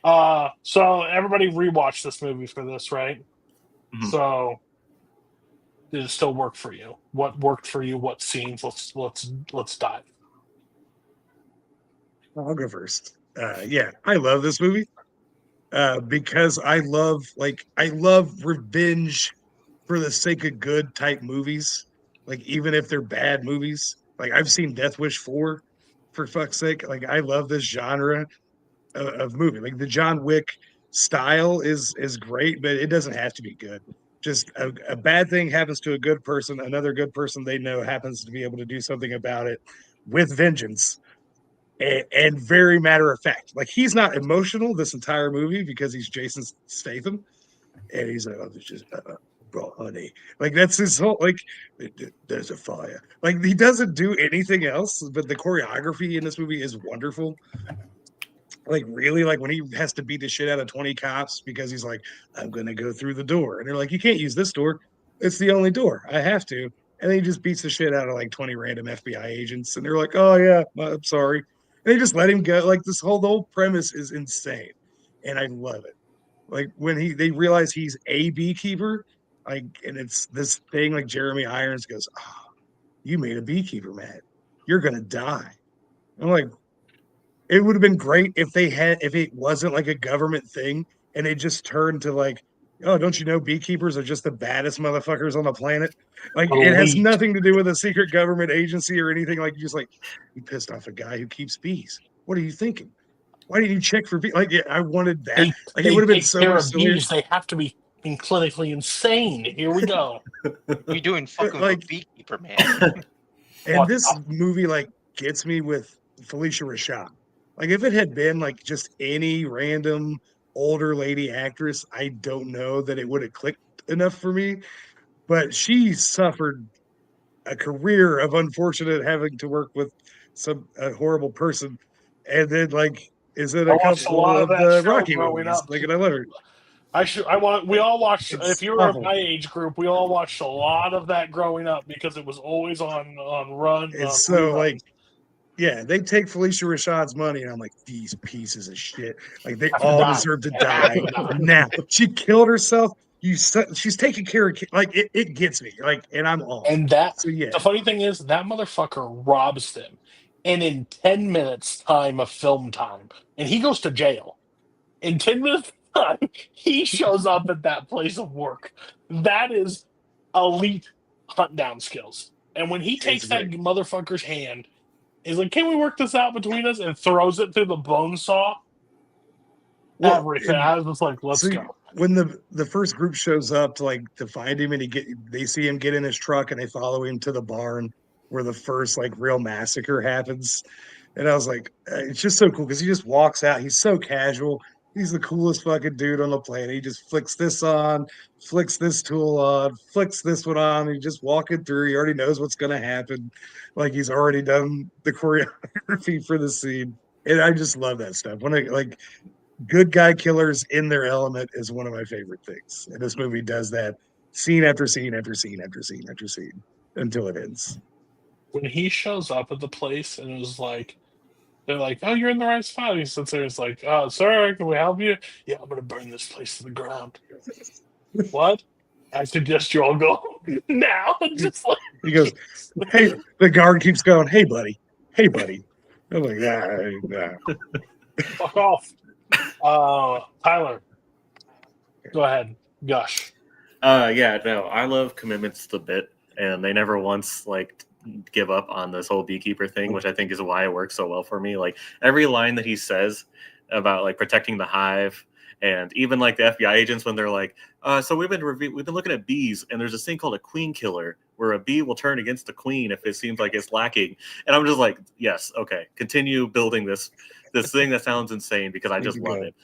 [SPEAKER 1] So everybody rewatch this movie for this, right?
[SPEAKER 3] Mhm.
[SPEAKER 1] So did it still work for you? What worked for you? What scenes? Let's dive.
[SPEAKER 2] I'll go first. Yeah, I love this movie because I love revenge for the sake of good type movies. Like even if they're bad movies, like I've seen Death Wish 4 for fuck's sake. Like I love this genre of movie. Like the John Wick style is great, but it doesn't have to be good. Just a bad thing happens to a good person, another good person they know happens to be able to do something about it with vengeance and very matter of fact. Like he's not emotional this entire movie because he's Jason Statham. And he's like, oh, there's just bro, honey. Like that's his whole like. There's a fire. Like he doesn't do anything else, but the choreography in this movie is wonderful. Like really, like when he has to beat the shit out of 20 cops because he's like, I'm gonna go through the door, and they're like, you can't use this door. It's the only door. I have to. And then he just beats the shit out of like 20 random FBI agents, and they're like, oh yeah, I'm sorry. And they just let him go. Like the whole premise is insane, and I love it. Like when they realize he's a beekeeper, like, and it's this thing like Jeremy Irons goes, oh, you made a beekeeper mad. You're gonna die. I'm like, it would have been great if it wasn't like a government thing and it just turned to like, oh, don't you know beekeepers are just the baddest motherfuckers on the planet? Like it has
[SPEAKER 1] Elite.
[SPEAKER 2] nothing to do with a secret government agency or anything. Like just like you pissed off a guy who keeps bees. What are you thinking? Why didn't you check for bees? Like yeah, I wanted that. Like it
[SPEAKER 1] They
[SPEAKER 2] would have been
[SPEAKER 1] take
[SPEAKER 2] so
[SPEAKER 1] care
[SPEAKER 2] much
[SPEAKER 1] of
[SPEAKER 2] sillier.
[SPEAKER 1] bees. They have to be clinically insane. Here we go.
[SPEAKER 5] You doing fucking with
[SPEAKER 2] Like
[SPEAKER 5] a beekeeper, man?
[SPEAKER 2] and
[SPEAKER 1] What?
[SPEAKER 2] this movie like gets me with Felicia Rashad. Like if it had been like just any random older lady actress, I don't know that it would have clicked enough for me. But she suffered a career of unfortunate having to work with some a horrible person, and then like is in
[SPEAKER 1] I
[SPEAKER 2] a
[SPEAKER 1] watched a
[SPEAKER 2] couple
[SPEAKER 1] lot of
[SPEAKER 2] of
[SPEAKER 1] that
[SPEAKER 2] the
[SPEAKER 1] show
[SPEAKER 2] Rocky
[SPEAKER 1] growing
[SPEAKER 2] movies.
[SPEAKER 1] up.
[SPEAKER 2] Like, and I love her.
[SPEAKER 1] We all watched. If
[SPEAKER 2] It's
[SPEAKER 1] you were in
[SPEAKER 2] awful.
[SPEAKER 1] my age group, we all watched a lot of that growing up because it was always on
[SPEAKER 2] It's so like
[SPEAKER 1] reruns.
[SPEAKER 2] yeah, they take Felicia Rashad's money, and I'm like, these pieces of shit. Like they
[SPEAKER 1] Have to
[SPEAKER 2] all
[SPEAKER 1] die.
[SPEAKER 2] deserve to
[SPEAKER 1] Have
[SPEAKER 2] die
[SPEAKER 1] to die.
[SPEAKER 2] now. She killed herself. She's taking care of like it gets me. Like, and I'm all.
[SPEAKER 1] And that
[SPEAKER 2] So yeah,
[SPEAKER 1] the funny thing is that motherfucker robs them, and in 10 minutes time of film time, and he goes to jail. In 10 minutes time, he shows up at that place of work. That is elite hunt down skills. And when he
[SPEAKER 2] it's
[SPEAKER 1] takes that
[SPEAKER 2] great.
[SPEAKER 1] motherfucker's hand, he's like, "Can we work this out between us?" and throws it through the bone saw.
[SPEAKER 2] Well,
[SPEAKER 1] Everything.
[SPEAKER 2] and
[SPEAKER 1] I was just like, "Let's
[SPEAKER 2] so
[SPEAKER 1] go."
[SPEAKER 2] when the first group shows up to like to find him, and they see him get in his truck, and they follow him to the barn where the first like real massacre happens. And I was like, it's just so cool because he just walks out. He's so casual. He's the coolest fucking dude on the planet. He just flicks this on, flicks this tool on, flicks this one on. He just walking through. He already knows what's going to happen. Like he's already done the choreography for the scene. And I just love that stuff. When I like good guy killers in their element is one of my favorite things. And this movie does that scene after scene after scene after scene after scene until it ends.
[SPEAKER 1] When he shows up at the place and it was like, they're like, "Oh, you're in the right spot." He sits there. It's like, "Sir, can we help you?" "Yeah, I'm gonna burn this place to the ground." "What?" "I suggest you all go now." Just like,
[SPEAKER 2] He goes, hey, the guard keeps going, hey, buddy. Hey, buddy. I'm like,
[SPEAKER 1] fuck off. Tyler, go ahead. Gush.
[SPEAKER 3] Yeah, no, I love commitments to the bit, and they never once like give up on this whole beekeeper thing, which I think is why it works so well for me. Like every line that he says about like protecting the hive, and even like the FBI agents when they're like, "So we've been looking at bees, and there's this thing called a queen killer, where a bee will turn against the queen if it seems like it's lacking." And I'm just like, yes, okay, continue building this thing that sounds insane because I just love it.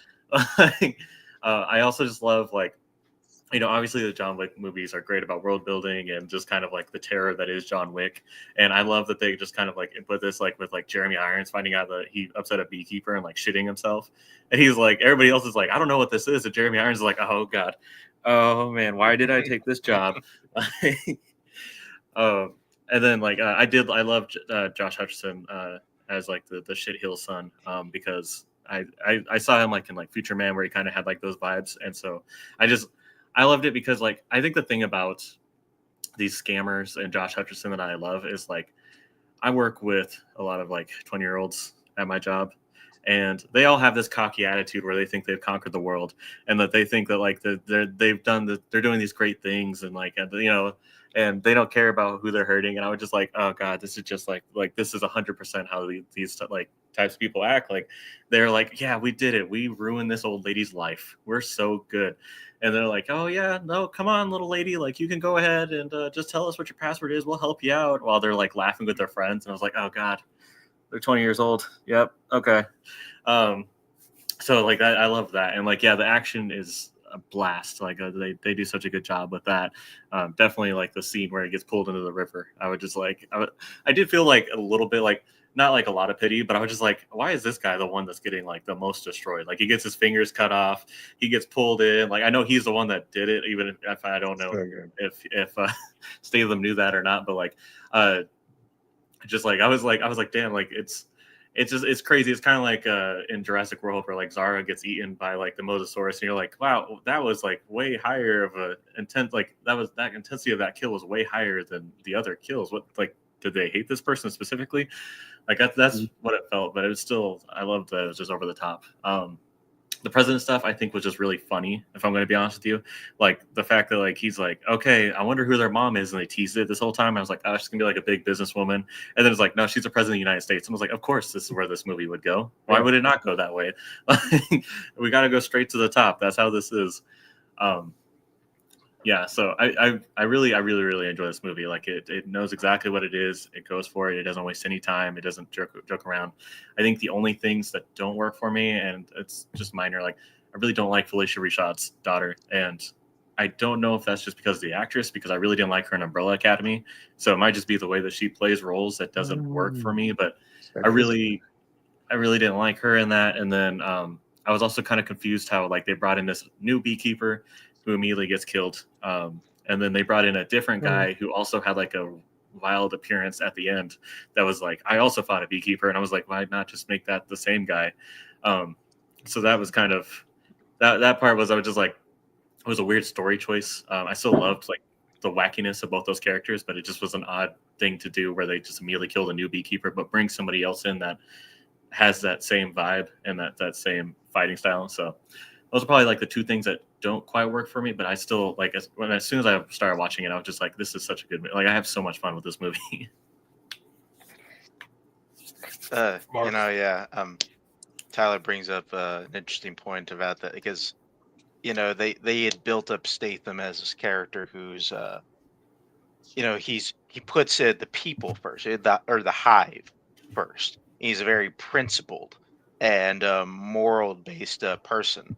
[SPEAKER 3] I also just love like obviously the John Wick movies are great about world building and just kind of like the terror that is John Wick. And I love that they just kind of like put this like with like Jeremy Irons finding out that he upset a beekeeper and like shitting himself. And he's like, everybody else is like, I don't know what this is. And Jeremy Irons is like, oh God, oh man, why did I take this job? And then like I love Josh Hutcherson as like the shit heel son because I saw him like in like Future Man where he kind of had like those vibes. And so I loved it because like I think the thing about these scammers and Josh Hutcherson that I love is like I work with a lot of like 20-year-olds at my job, and they all have this cocky attitude where they think they've conquered the world and that they think that like they're doing these great things and like and they don't care about who they're hurting. And I was just like, oh God, this is just like this is 100% how these like types of people act. Like they're like, yeah, we did it. We ruined this old lady's life. We're so good. And they're like, oh yeah, no, come on, little lady. Like you can go ahead and just tell us what your password is. We'll help you out. While they're like laughing with their friends. And I was like, oh God, they're 20 years old. Yep. Okay. So like I love that. And like, yeah, the action is a blast. Like they do such a good job with that. Definitely like the scene where he gets pulled into the river. I would just like I did feel like a little bit like not like a lot of pity, but I was just like, why is this guy the one that's getting like the most destroyed? Like he gets his fingers cut off, he gets pulled in. Like I know he's the one that did it, even if I don't know if Statham knew that or not. But like, just like I was like, damn, like it's crazy. It's kind of like in Jurassic World where like Zara gets eaten by like the Mosasaurus, and you're like, wow, that was like way higher of a intent. Like that intensity of that kill was way higher than the other kills. What like did they hate this person specifically? Like that's what it felt, but it was still, I loved that it was just over the top. The president stuff I think was just really funny, if I'm going to be honest with you. Like the fact that like he's like, okay, I wonder who their mom is, and they teased it this whole time. I was like, oh, she's gonna be like a big businesswoman, and then it's like, no, she's the president of the United States. And I was like, of course, this is where this movie would go. Why would it not go that way? We got to go straight to the top. That's how this is. Yeah, so I really enjoy this movie. Like it knows exactly what it is. It goes for it. It doesn't waste any time. It doesn't joke around. I think the only things that don't work for me, and it's just minor, like I really don't like Felicia Rashad's daughter, and I don't know if that's just because of the actress, because I really didn't like her in Umbrella Academy. So it might just be the way that she plays roles that doesn't work for me. But I really didn't like her in that. And then I was also kind of confused how like they brought in this new beekeeper who immediately gets killed. And then they brought in a different guy who also had like a wild appearance at the end that was like, I also fought a beekeeper. And I was like, why not just make that the same guy? So that was kind of, that part was, I was just like, it was a weird story choice. I still loved like the wackiness of both those characters, but it just was an odd thing to do where they just immediately kill the new beekeeper, but bring somebody else in that has that same vibe and that same fighting style. So those are probably like the two things that don't quite work for me, but I still like as soon as I started watching it, I was just like, this is such a good movie. Like I have so much fun with this movie.
[SPEAKER 5] Tyler brings up an interesting point about that, because they had built up Statham as this character who's he puts the people first, or the hive first. He's a very principled and moral based person,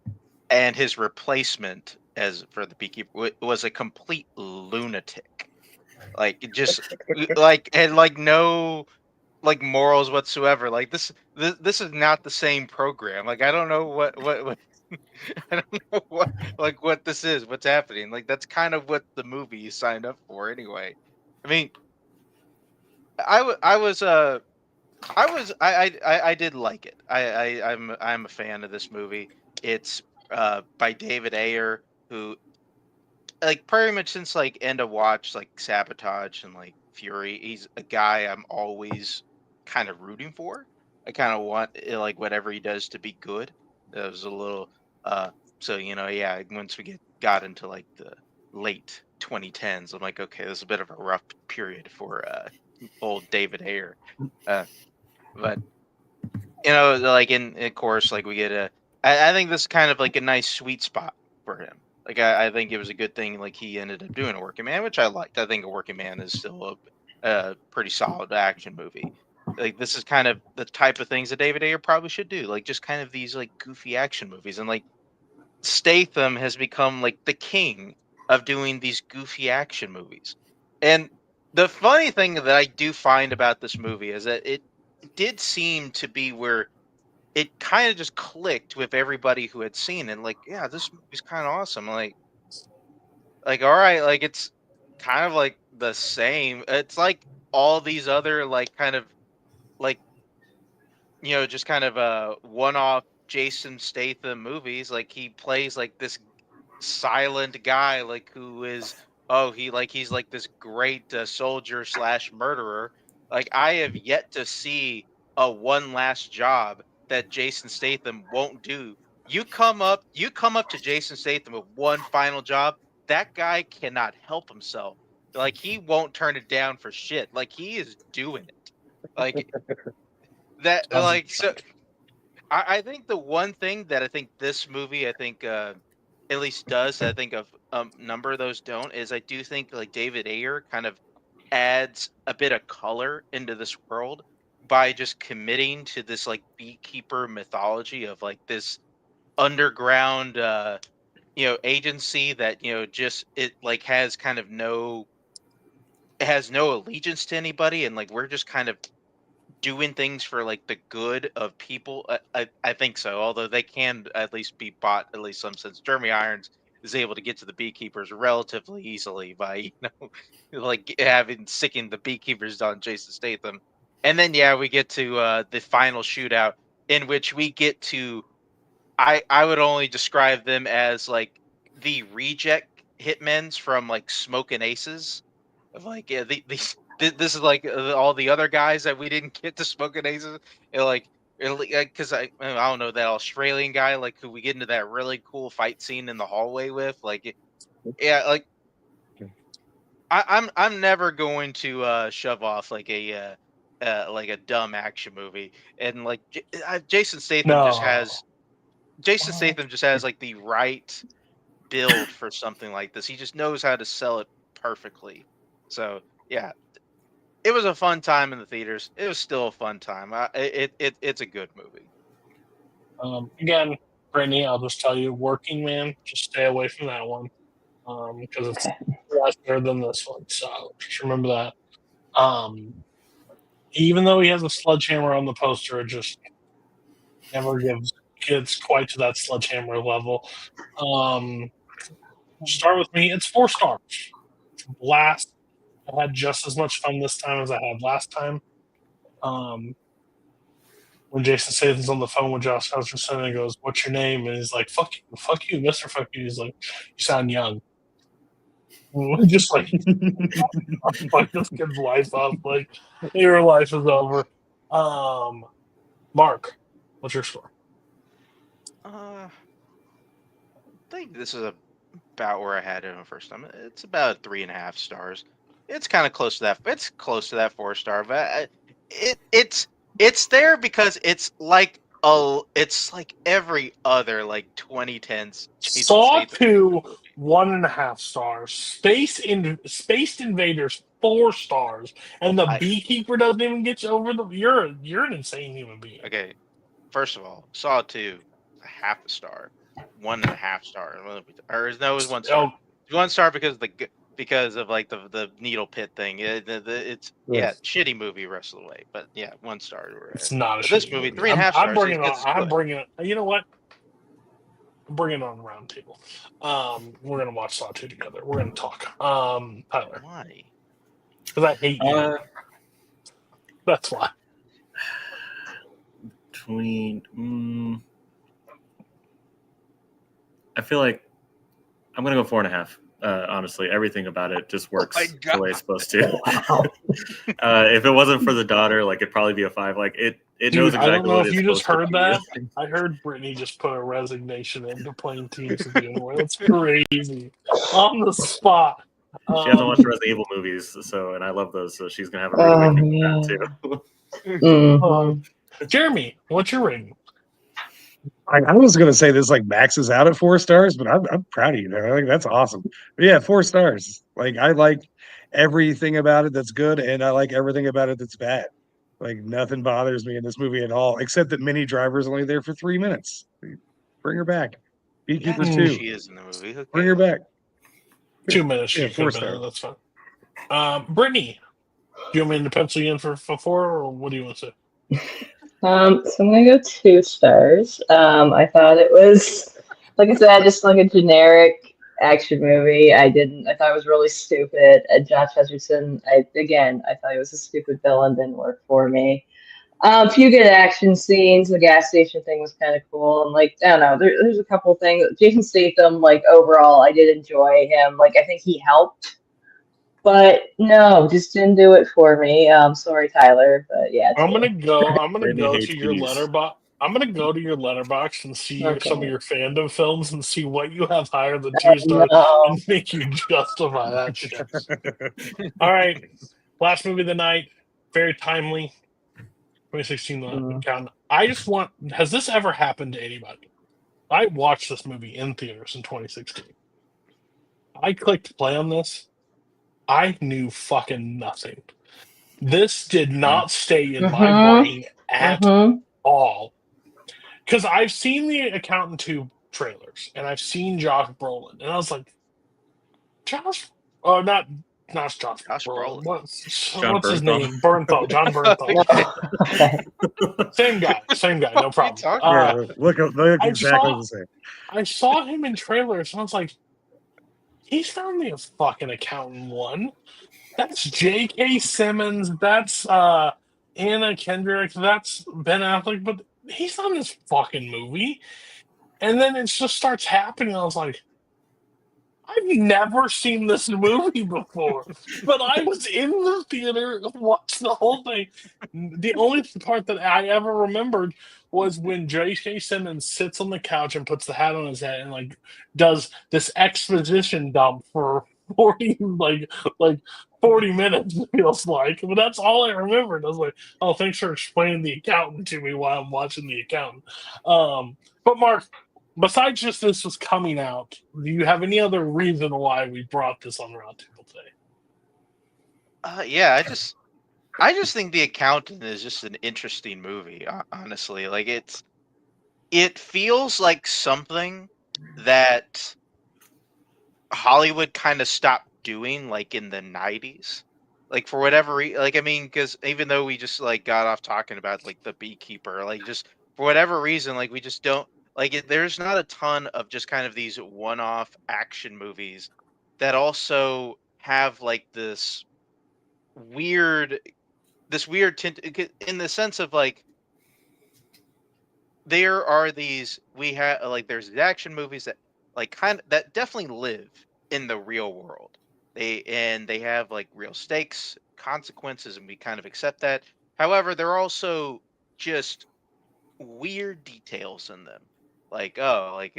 [SPEAKER 5] and his replacement as for the beekeeper was a complete lunatic, like just like had like no like morals whatsoever. Like this is not the same program. Like I don't know what I don't know what this is, what's happening. Like that's kind of what the movie you signed up for anyway. I mean, I did like it. I'm a fan of this movie. It's by David Ayer, who like pretty much since like End of Watch, like Sabotage and like Fury, he's a guy I'm always kind of rooting for. I kind of want like whatever he does to be good. That was a little so yeah, once we got into like the late 2010s, I'm like, okay, this is a bit of a rough period for old David Ayer. But like in of course, like we get I think this is kind of like a nice sweet spot for him. Like I think it was a good thing. Like he ended up doing a Working Man, which I liked. I think a Working Man is still a pretty solid action movie. Like this is kind of the type of things that David Ayer probably should do. Like just kind of these like goofy action movies, and like Statham has become like the king of doing these goofy action movies. And the funny thing that I do find about this movie is that it did seem to be where it kind of just clicked with everybody who had seen it. Like, yeah, this movie's kind of awesome. Like, all right, like it's kind of like the same. It's like all these other like kind of like just kind of one-off Jason Statham movies. Like he plays like this silent guy, like who is he's like this great soldier slash murderer. Like I have yet to see a one last job that Jason Statham won't do. You come up to Jason Statham with one final job, that guy cannot help himself. Like he won't turn it down for shit. Like he is doing it. Like that like so I think the one thing that I think this movie, I think, at least does, I think of number of those don't, is I do think like David Ayer kind of adds a bit of color into this world by just committing to this like beekeeper mythology of like this underground, agency that just it like has kind of it has no allegiance to anybody, and like we're just kind of doing things for like the good of people. I think so. Although they can at least be bought, at least some sense. Jeremy Irons is able to get to the beekeepers relatively easily by like having sicking the beekeepers on Jason Statham, and then we get to the final shootout in which we get to. I would only describe them as like the reject hitmen's from like Smoking Aces of like this is like all the other guys that we didn't get to Smoking Aces, and like because I don't know, that Australian guy like who we get into that really cool fight scene in the hallway with, like like I'm never going to shove off like a dumb action movie, and like
[SPEAKER 1] No.
[SPEAKER 5] Jason Statham just has like the right build for something like this. He just knows how to sell it perfectly. So yeah, it was a fun time in the theaters. It was still a fun time. It's a good movie.
[SPEAKER 1] Again, Brittany, I'll just tell you, Working Man, just stay away from that one because it's less better than this one. So just remember that. Even though he has a sledgehammer on the poster, it just never gets quite to that sledgehammer level. Start with me. It's 4 stars. It's a blast. I had just as much fun this time as I had last time. When Jason Statham's on the phone with Josh Hutcherson and goes, "What's your name?" and he's like, "Fuck you, Mister Fuck you." He's like, "You sound young." Just like this kid's life up. Like your life is over. Mark, what's your score?
[SPEAKER 5] I think this is about where I had it on the first time. It's about 3.5 stars. It's kind of close to that. It's close to that 4-star, but it's there because it's like every other like 2010s Jason
[SPEAKER 1] Saw
[SPEAKER 5] Statham
[SPEAKER 1] 2,
[SPEAKER 5] movie.
[SPEAKER 1] 1.5 stars. Space Invaders, 4 stars, and the Beekeeper doesn't even get you over the. You're an insane human being.
[SPEAKER 5] Okay, first of all, Saw 2, a half a star, 1.5 star, or no, it was 1 star. 1 star because of like the needle pit thing. It's shitty movie rest of the way, but 1 star.
[SPEAKER 1] It's not a
[SPEAKER 5] but
[SPEAKER 1] shitty
[SPEAKER 5] this movie,
[SPEAKER 1] movie.
[SPEAKER 5] 3.5
[SPEAKER 1] I'm
[SPEAKER 5] stars.
[SPEAKER 1] bringing on. I'm bringing. You know what? I'm bringing on the round table. We're gonna watch Saw 2 together. We're gonna talk. Tyler,
[SPEAKER 5] why?
[SPEAKER 1] Because I hate you. That's why.
[SPEAKER 3] I feel like I'm gonna go 4.5. Honestly, everything about it just works the way it's supposed to. If it wasn't for the daughter, like it'd probably be a 5. Like it
[SPEAKER 1] Dude,
[SPEAKER 3] knows exactly
[SPEAKER 1] I don't know
[SPEAKER 3] what
[SPEAKER 1] if
[SPEAKER 3] it's
[SPEAKER 1] you just
[SPEAKER 3] supposed
[SPEAKER 1] heard
[SPEAKER 3] to
[SPEAKER 1] that.
[SPEAKER 3] be.
[SPEAKER 1] I heard Brittany just put a resignation into playing teams with you anymore. That's crazy. On the spot.
[SPEAKER 3] She hasn't watched Resident Evil movies, and I love those, so she's gonna have a reawakening with that
[SPEAKER 1] too. Jeremy, what's your rating?
[SPEAKER 2] I was going to say this like maxes out at 4 stars, but I'm proud of you, man. I think that's awesome. But yeah, 4 stars. Like I like everything about it that's good, and I like everything about it that's bad. Like nothing bothers me in this movie at all, except that Minnie Driver's only there for 3 minutes. Bring her back. Beekeeper 2.
[SPEAKER 5] She is in the movie. Okay.
[SPEAKER 2] Bring her back.
[SPEAKER 1] 2 minutes.
[SPEAKER 2] Yeah, 4 stars.
[SPEAKER 1] That's fine. Brittany, do you want me to pencil you in for 4, or what do you want to say?
[SPEAKER 4] So I'm gonna go 2 stars. I thought it was, like I said, just like a generic action movie. I thought it was really stupid. Josh Hutcherson, I thought he was a stupid villain. Didn't work for me. A few good action scenes. The gas station thing was kind of cool. And like, I don't know, there's a couple things. Jason Statham, like overall, I did enjoy him. Like, I think he helped. But no, just didn't do it for me. Sorry, Tyler, but yeah.
[SPEAKER 1] I'm gonna go
[SPEAKER 3] Brittany
[SPEAKER 1] to your letterbox. I'm gonna go to your letterbox and see some of your fandom films and see what you have higher than 2 stars and make you justify that shit. All right, last movie of the night, very timely. 2016 count. I just want. Has this ever happened to anybody? I watched this movie in theaters in 2016. I clicked play on this. I knew fucking nothing. This did not stay in my brain at all. Because I've seen The Accountant 2 trailers, and I've seen Josh Brolin, and I was like, Josh, oh, not Josh
[SPEAKER 5] Josh
[SPEAKER 1] Brolin.
[SPEAKER 5] Brolin.
[SPEAKER 3] John
[SPEAKER 1] What's his
[SPEAKER 3] Bernthal.
[SPEAKER 1] name? Bernthal, John Bernthal.
[SPEAKER 5] Okay.
[SPEAKER 4] Okay.
[SPEAKER 1] Same guy,
[SPEAKER 5] What
[SPEAKER 1] no
[SPEAKER 5] are you
[SPEAKER 1] problem.
[SPEAKER 5] talking
[SPEAKER 2] Yeah,
[SPEAKER 5] about?
[SPEAKER 2] look
[SPEAKER 1] I
[SPEAKER 2] exactly
[SPEAKER 1] saw
[SPEAKER 2] the same.
[SPEAKER 1] I saw him in trailers, and I was like, he's only a fucking accountant one. That's J.K. Simmons. That's Anna Kendrick. That's Ben Affleck. But he's not in this fucking movie. And then it just starts happening. I was like, I've never seen this movie before, but I was in the theater, watched the whole thing. The only part that I ever remembered was when J.K. Simmons sits on the couch and puts the hat on his head and like does this exposition dump for 40 like 40 minutes it feels like. But that's all I remembered. I was like, oh, thanks for explaining the accountant to me while I'm watching the accountant. But Mark, besides just this was coming out, do you have any other reason why we brought this on Roundtable today?
[SPEAKER 5] Yeah, I just think The Accountant is just an interesting movie. Honestly, like it feels like something that Hollywood kind of stopped doing, like in the '90s. Like for whatever reason, like I mean, because even though we just like got off talking about like the Beekeeper, like just for whatever reason, like we just don't like it. There's not a ton of just kind of these one-off action movies that also have like weird this weird tint in the sense of like there are these we have like there's these action movies that like kind of that definitely live in the real world. They have like real stakes, consequences, and we kind of accept that. However, they're also just weird details in them. Like like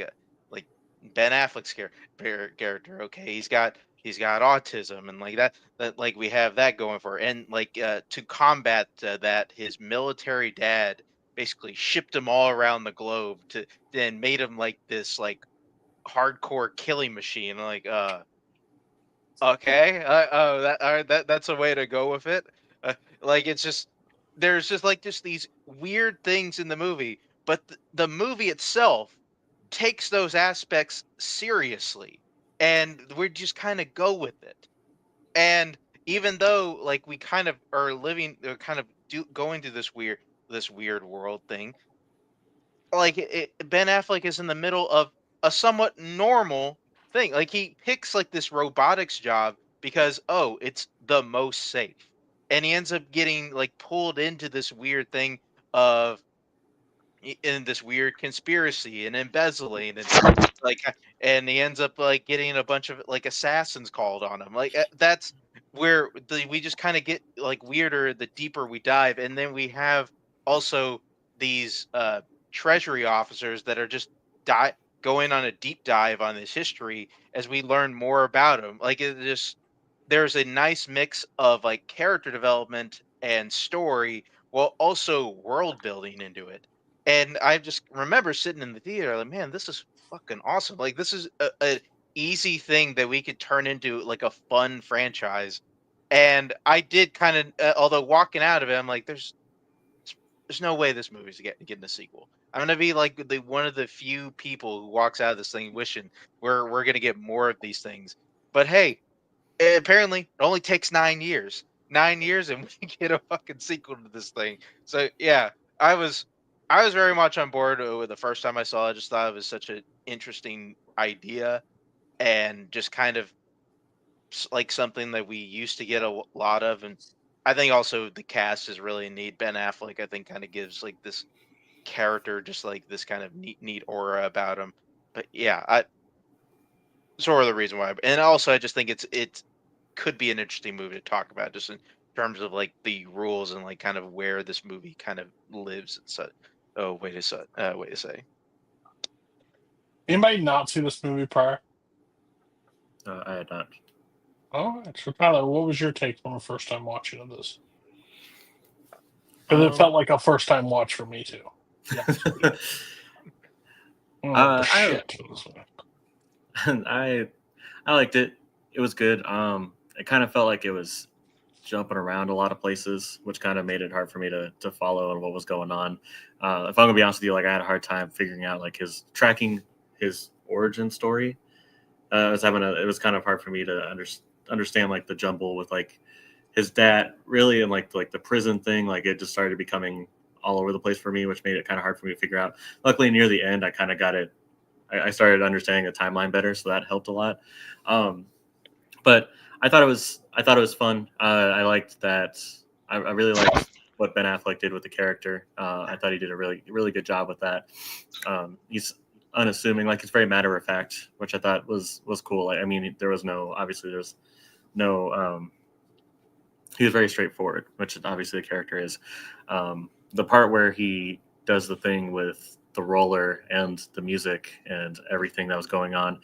[SPEAKER 5] Ben Affleck's character. Okay, he's got autism and like that like we have that going for and like to combat that his military dad basically shipped him all around the globe to then made him like this like hardcore killing machine like okay. Oh, that that's a way to go with it. Like it's just there's just like just these weird things in the movie, but the movie itself takes those aspects seriously, and we just kind of go with it. And even though like we kind of are living, kind of going through this weird world thing, like Ben Affleck is in the middle of a somewhat normal thing. Like he picks like this robotics job because it's the most safe, and he ends up getting like pulled into this weird thing of in this weird conspiracy and embezzling and like and he ends up like getting a bunch of like assassins called on him like that's where we just kind of get like weirder the deeper we dive, and then we have also these treasury officers that are just di- going on a deep dive on this history as we learn more about him. Like it just there's a nice mix of like character development and story while also world building into it. And I just remember sitting in the theater like, man, this is fucking awesome. Like this is a easy thing that we could turn into like a fun franchise. And I did kind of, although walking out of it, I'm like, there's no way this movie's getting a sequel. I'm gonna be like the one of the few people who walks out of this thing wishing we're gonna get more of these things. But hey, apparently it only takes 9 years. 9 years and we get a fucking sequel to this thing. So yeah, I was I was very much on board with the first time I saw it. I just thought it was such an interesting idea and just kind of like something that we used to get a lot of. And I think also the cast is really neat. Ben Affleck, I think, kind of gives like this character just like this kind of neat aura about him. But yeah, I sort of the reason why. And also, I just think it's could be an interesting movie to talk about, just in terms of like the rules and like kind of where this movie kind of lives. And so, oh, wait to say.
[SPEAKER 1] Anybody not see this movie prior?
[SPEAKER 3] I had not.
[SPEAKER 1] Oh, so Tyler, what was your take on the first time watching of this? Because it
[SPEAKER 3] Um,
[SPEAKER 1] felt like a first time watch for me too. Yeah. Oh,
[SPEAKER 3] I
[SPEAKER 1] shit.
[SPEAKER 3] I I liked it. It was good. It kind of felt like it was jumping around a lot of places, which kind of made it hard for me to follow and what was going on. If I'm gonna be honest with you, like I had a hard time figuring out like his tracking his origin story. It was kind of hard for me to understand like the jumble with like his dad really and like the prison thing. Like it just started becoming all over the place for me, which made it kind of hard for me to figure out. Luckily, near the end, I kind of got it. I started understanding the timeline better, so that helped a lot. But I thought it was fun. I liked that. I really liked what Ben Affleck did with the character. I thought he did a really good job with that. He's unassuming, like it's very matter of fact, which I thought was cool. I mean, there's no. He was very straightforward, which obviously the character is. The part where he does the thing with the roller and the music and everything that was going on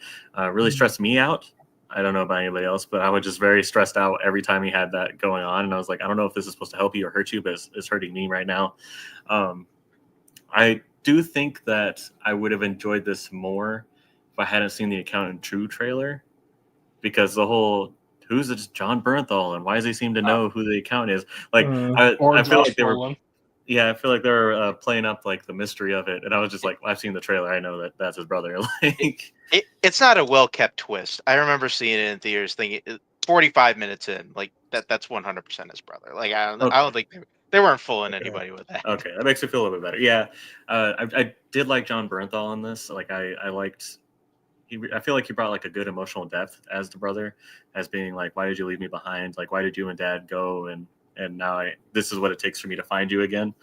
[SPEAKER 3] really stressed me out. I don't know about anybody else, but I was just very stressed out every time he had that going on. And I was like, I don't know if this is supposed to help you or hurt you, but it's hurting me right now. I do think that I would have enjoyed this more if I hadn't seen the Accountant True trailer, because the whole who's this John Bernthal and why does he seem to know who the accountant is? Like I feel like they were. Yeah, I feel like they're playing up like the mystery of it, and I was just like, I've seen the trailer, I know that that's his brother. Like,
[SPEAKER 5] it's not a well kept twist. I remember seeing it in theaters, thinking 45 minutes in, like that's 100% his brother. Like I don't think they weren't fooling anybody with that.
[SPEAKER 3] Okay, that makes me feel a little bit better. Yeah, I did like John Bernthal in this. Like I liked. I feel like he brought like a good emotional depth as the brother, as being like, why did you leave me behind? Like, why did you and Dad go? And now this is what it takes for me to find you again,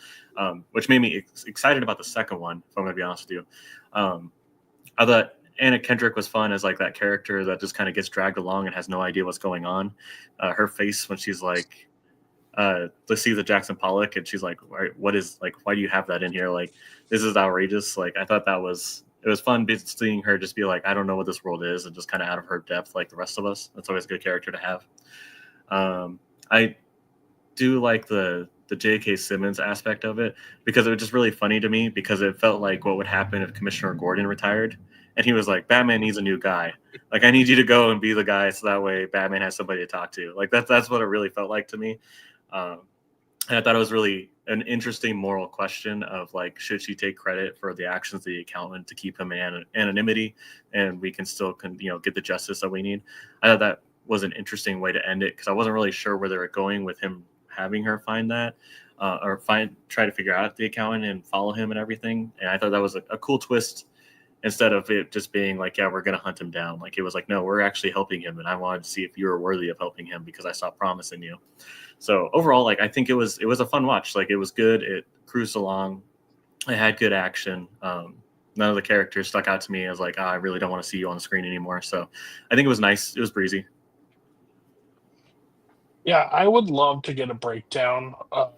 [SPEAKER 3] which made me excited about the second one, if I'm going to be honest with you. I thought Anna Kendrick was fun as like that character that just kind of gets dragged along and has no idea what's going on. Her face when she's like, let's see the Jackson Pollock, and she's like, what is, like, why do you have that in here? Like, this is outrageous. Like, I thought it was fun seeing her just be like, I don't know what this world is, and just kind of out of her depth like the rest of us. That's always a good character to have. I do like the J.K. Simmons aspect of it, because it was just really funny to me, because it felt like what would happen if Commissioner Gordon retired and he was like, Batman needs a new guy. Like, I need you to go and be the guy, so that way Batman has somebody to talk to. Like, that's what it really felt like to me. And I thought it was really an interesting moral question of like, should she take credit for the actions of the accountant to keep him in anonymity, and we can still get the justice that we need. I thought that was an interesting way to end it, because I wasn't really sure where they were going with him having her find that, or try to figure out the accountant and follow him and everything. And I thought that was a cool twist, instead of it just being like, yeah, we're going to hunt him down. Like, it was like, no, we're actually helping him, and I wanted to see if you were worthy of helping him because I saw promise in you. So overall, like, I think it was a fun watch. Like, it was good. It cruised along. It had good action. None of the characters stuck out to me as like, I really don't want to see you on the screen anymore. So I think it was nice. It was breezy.
[SPEAKER 1] Yeah, I would love to get a breakdown of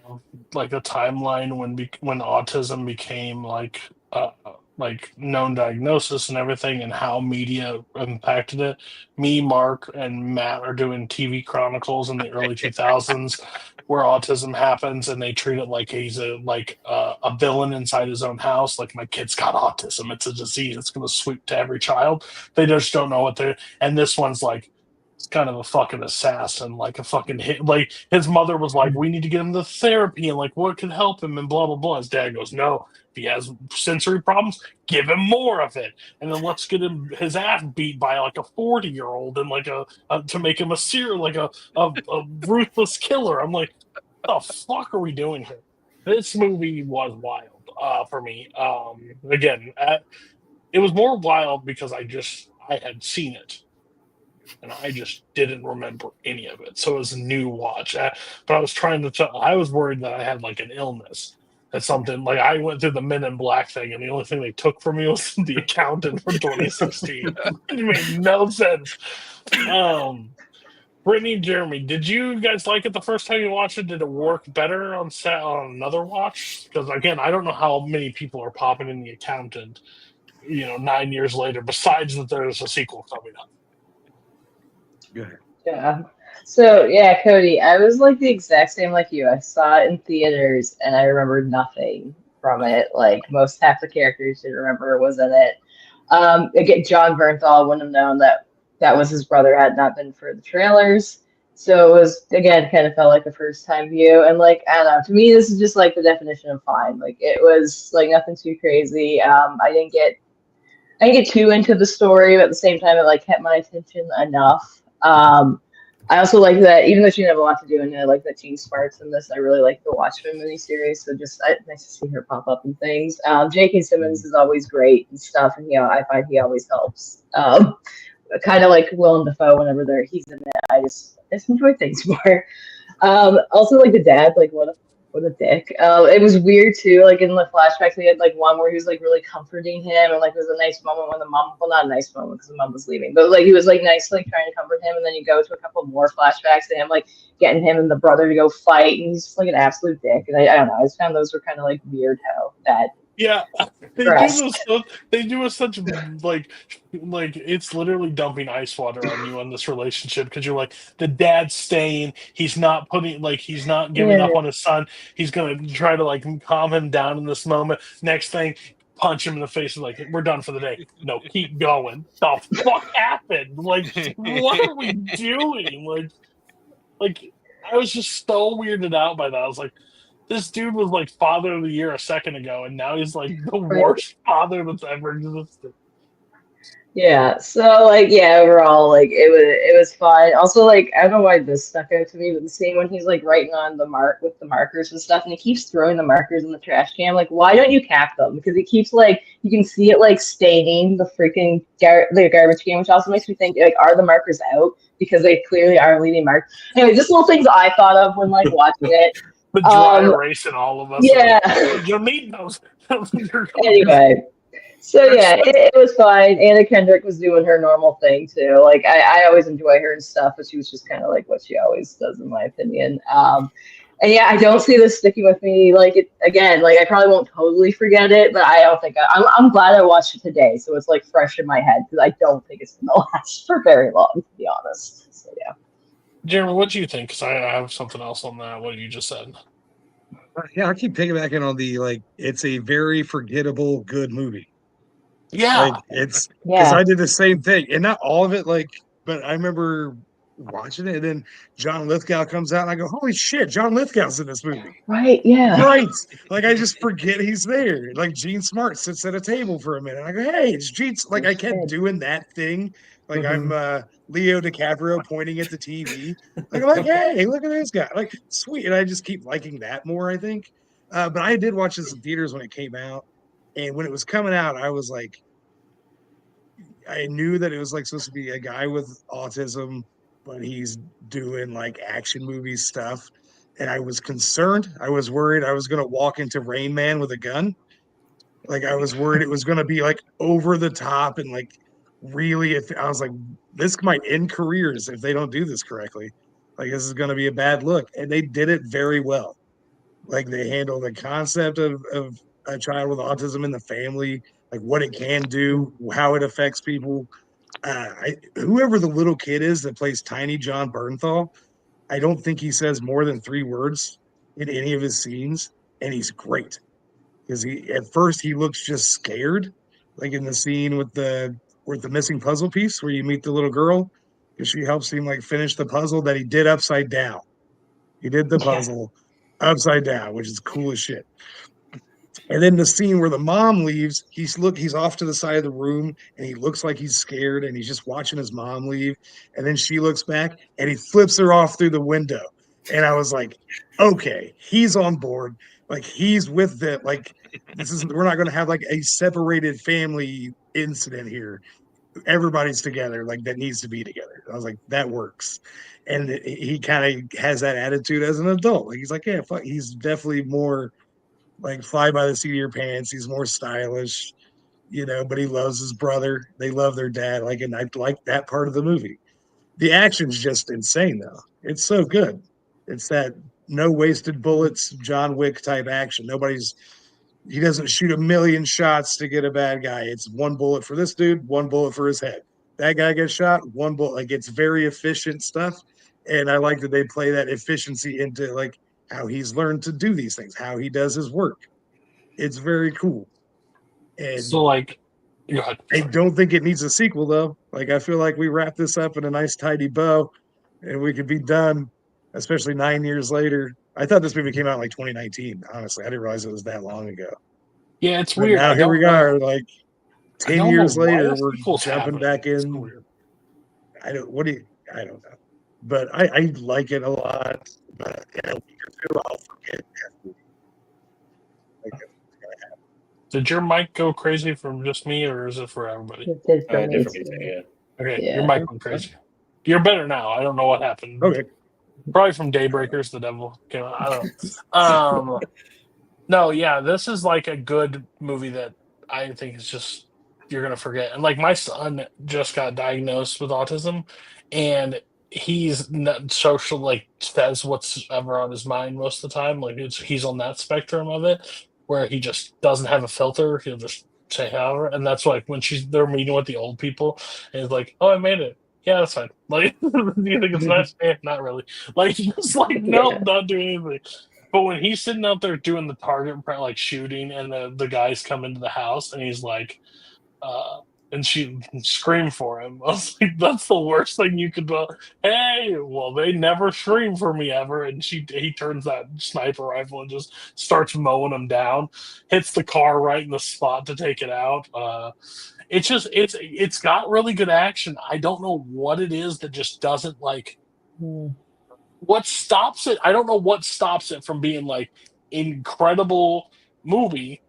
[SPEAKER 1] like a timeline when autism became like known diagnosis and everything, and how media impacted it. Me, Mark, and Matt are doing TV Chronicles in the early 2000s, where autism happens, and they treat it like he's a villain inside his own house. Like, my kid's got autism; it's a disease. It's going to sweep to every child. They just don't know what they're. And this one's like, kind of a fucking assassin, like a fucking hit. Like, his mother was like, we need to get him to therapy, and like, what could help him, and blah blah blah. His dad goes, no, if he has sensory problems, give him more of it, and then let's get him his ass beat by like a 40-year-old, and like a to make him a serial, like a ruthless killer. I'm like, what the fuck are we doing here? This movie was wild for me. Again, it was more wild because I had seen it, and I just didn't remember any of it. So it was a new watch. But I was trying to tell, I was worried that I had like an illness. That's something like, I went through the Men in Black thing, and the only thing they took from me was the accountant from 2016. It made no sense. Brittany, Jeremy, did you guys like it the first time you watched it? Did it work better on another watch? Because again, I don't know how many people are popping in the accountant, 9 years later, besides that there's a sequel coming up.
[SPEAKER 2] Good.
[SPEAKER 4] Yeah. So yeah, Cody, I was like the exact same like you. I saw it in theaters and I remember nothing from it. Like, most half the characters didn't remember was in it. Again, John Bernthal wouldn't have known that was his brother had not been for the trailers. So it was, again, kind of felt like a first time view. And like, I don't know, to me this is just like the definition of fine. Like, it was like nothing too crazy. I didn't get I didn't get too into the story, but at the same time, it like kept my attention enough. I also like that, even though she didn't have a lot to do in it, I like that Jean Smart's in this. I really like the Watchmen miniseries, so just nice to see her pop up and things. J.K. Simmons is always great and stuff, and I find he always helps. Kind of like Willem Dafoe whenever he's in it. I just enjoy things more. Also like the dad, like what a dick. It was weird too. Like in the flashbacks, we had like one where he was like really comforting him, and like it was a nice moment when the mom, well, not a nice moment because the mom was leaving, but like he was like nice, like trying to comfort him, and then you go to a couple more flashbacks to him like getting him and the brother to go fight, and he's just like an absolute dick. And I don't know. I just found those were kind of like weird how that
[SPEAKER 1] Yeah, they do
[SPEAKER 4] progressed.
[SPEAKER 1] this stuff. They do a such like it's literally dumping ice water on you on this relationship because you're like the dad's staying. He's not he's not giving
[SPEAKER 4] Yeah,
[SPEAKER 1] up on his son. He's gonna try to like calm him down in this moment. Next thing, punch him in the face and like we're done for the day. No, keep going. The fuck happened? Like what are we doing? Like I was just so weirded out by that. I was like, this dude was like father of the year a second ago, and now he's like the
[SPEAKER 4] right.
[SPEAKER 1] worst father that's ever existed.
[SPEAKER 4] Yeah, so like yeah, overall like it was fun. Also like I don't know why this stuck out to me, but the scene when he's like writing on the mark with the markers and stuff, and he keeps throwing the markers in the trash can. Like, why don't you cap them? Because he keeps like you can see it like staining the freaking the garbage can, which also makes me think like are the markers out because they clearly are leaving marks. Anyway, just little things I thought of when like watching it.
[SPEAKER 1] The dry erase in all of us.
[SPEAKER 4] Yeah.
[SPEAKER 1] Like, you need those.
[SPEAKER 4] Anyway. So yeah, it was fine. Anna Kendrick was doing her normal thing too. Like I always enjoy her and stuff, but she was just kind of like what she always does, in my opinion. And yeah, I don't see this sticking with me. Like it again, like I probably won't totally forget it, but I don't think I'm glad I watched it today, so it's like fresh in my head because I don't think it's gonna last for very long, to be honest. So yeah.
[SPEAKER 1] Jeremy, what do you think? Because I have something else on that. What you just said.
[SPEAKER 2] Yeah, I keep piggybacking on the like. It's a very forgettable good movie.
[SPEAKER 1] Yeah,
[SPEAKER 2] Like it's because
[SPEAKER 4] Yeah.
[SPEAKER 2] I did the same thing, and not all of it. Like, but I remember watching it, and then John Lithgow comes out, and I go, "Holy shit, John Lithgow's in this movie!"
[SPEAKER 4] Right. Yeah.
[SPEAKER 2] Right? Like I just forget he's there. Like Gene Smart sits at a table for a minute. I go, "Hey, it's Gene." Like I kept doing that thing. Like I'm Leo DiCaprio pointing at the TV. Like I'm like, "Hey, look at this guy!" Like sweet, and I just keep liking that more. I think. But I did watch this in theaters when it came out, and when it was coming out, I was like. I knew that it was like supposed to be a guy with autism, but he's doing like action movie stuff. And I was concerned. I was worried I was going to walk into Rain Man with a gun. Like I was worried it was going to be like over the top and like really. If I was like, this might end careers if they don't do this correctly. Like this is going to be a bad look, and they did it very well. Like they handle the concept of a child with autism in the family, like what it can do, how it affects people. Whoever the little kid is that plays Tiny John Bernthal, I don't think he says more than 3 words in any of his scenes, and he's great because he at first he looks just scared, like in the scene with the missing puzzle piece where you meet the little girl because she helps him like finish the puzzle that he did upside down. He did the
[SPEAKER 4] Yeah.
[SPEAKER 2] puzzle upside down, which is cool as shit. And then the scene where the mom leaves, he's off to the side of the room and he looks like he's scared and he's just watching his mom leave. And then she looks back and he flips her off through the window. And I was like, okay, he's on board. Like he's with them. Like we're not gonna have like a separated family incident here. Everybody's together, like that needs to be together. I was like, that works. And he kind of has that attitude as an adult. Like he's like, yeah, fuck, he's definitely more like fly by the seat of your pants. He's more stylish, but he loves his brother. They love their dad. Like, and I like that part of the movie. The action's just insane, though. It's so good. It's that no wasted bullets, John Wick type action. He doesn't shoot a million shots to get a bad guy. It's one bullet for this dude, one bullet for his head. That guy gets shot, one bullet. Like, it's very efficient stuff. And I like that they play that efficiency into like how he's learned to do these things, how he does his work. It's very cool. And
[SPEAKER 1] so like, go ahead.
[SPEAKER 2] I don't think it needs a sequel though. Like I feel like we wrap this up in a nice tidy bow and we could be done, especially 9 years later. I thought this movie came out in like 2019. Honestly, I didn't realize it was that long ago.
[SPEAKER 1] Yeah, it's
[SPEAKER 2] But
[SPEAKER 1] weird.
[SPEAKER 2] now
[SPEAKER 1] I
[SPEAKER 2] here
[SPEAKER 1] don't
[SPEAKER 2] we
[SPEAKER 1] know.
[SPEAKER 2] are. Like
[SPEAKER 1] I
[SPEAKER 2] 10
[SPEAKER 1] don't know
[SPEAKER 2] years
[SPEAKER 1] why
[SPEAKER 2] later,
[SPEAKER 1] the
[SPEAKER 2] we're
[SPEAKER 1] sequel's
[SPEAKER 2] jumping
[SPEAKER 1] happening.
[SPEAKER 2] back
[SPEAKER 1] It's so
[SPEAKER 2] in.
[SPEAKER 1] weird.
[SPEAKER 2] I don't know. But I like it a lot. But in a week or two, I'll forget everything. Like,
[SPEAKER 1] Did your mic go crazy from just me, or is it for everybody?
[SPEAKER 4] It did for
[SPEAKER 3] I
[SPEAKER 4] me
[SPEAKER 3] did for me too.
[SPEAKER 4] too.
[SPEAKER 3] Yeah.
[SPEAKER 1] Okay, your
[SPEAKER 4] Yeah.
[SPEAKER 1] mic went crazy. You're better now. I don't know what happened.
[SPEAKER 2] okay.
[SPEAKER 1] Probably from Daybreakers, the devil came out. I don't know. No, yeah, this is like a good movie that I think is just you're gonna forget. And like my son just got diagnosed with autism, and he's not social, like says what's ever on his mind most of the time. Like he's on that spectrum of it, where he just doesn't have a filter. He'll just say however, and that's like when they're meeting with the old people, and he's like, "Oh, I made it. Yeah, that's fine." Like, do you think it's nice? Not really. Like, just like nope,
[SPEAKER 4] Yeah.
[SPEAKER 1] not doing anything. But when he's sitting out there doing the target, like shooting, and the guys come into the house, and he's like, and she scream for him. I was like, that's the worst thing you could do. Hey, well, they never scream for me ever. And he turns that sniper rifle and just starts mowing them down, hits the car right in the spot to take it out. It's got really good action. I don't know what it is that just doesn't like what stops it. I don't know what stops it from being like incredible movie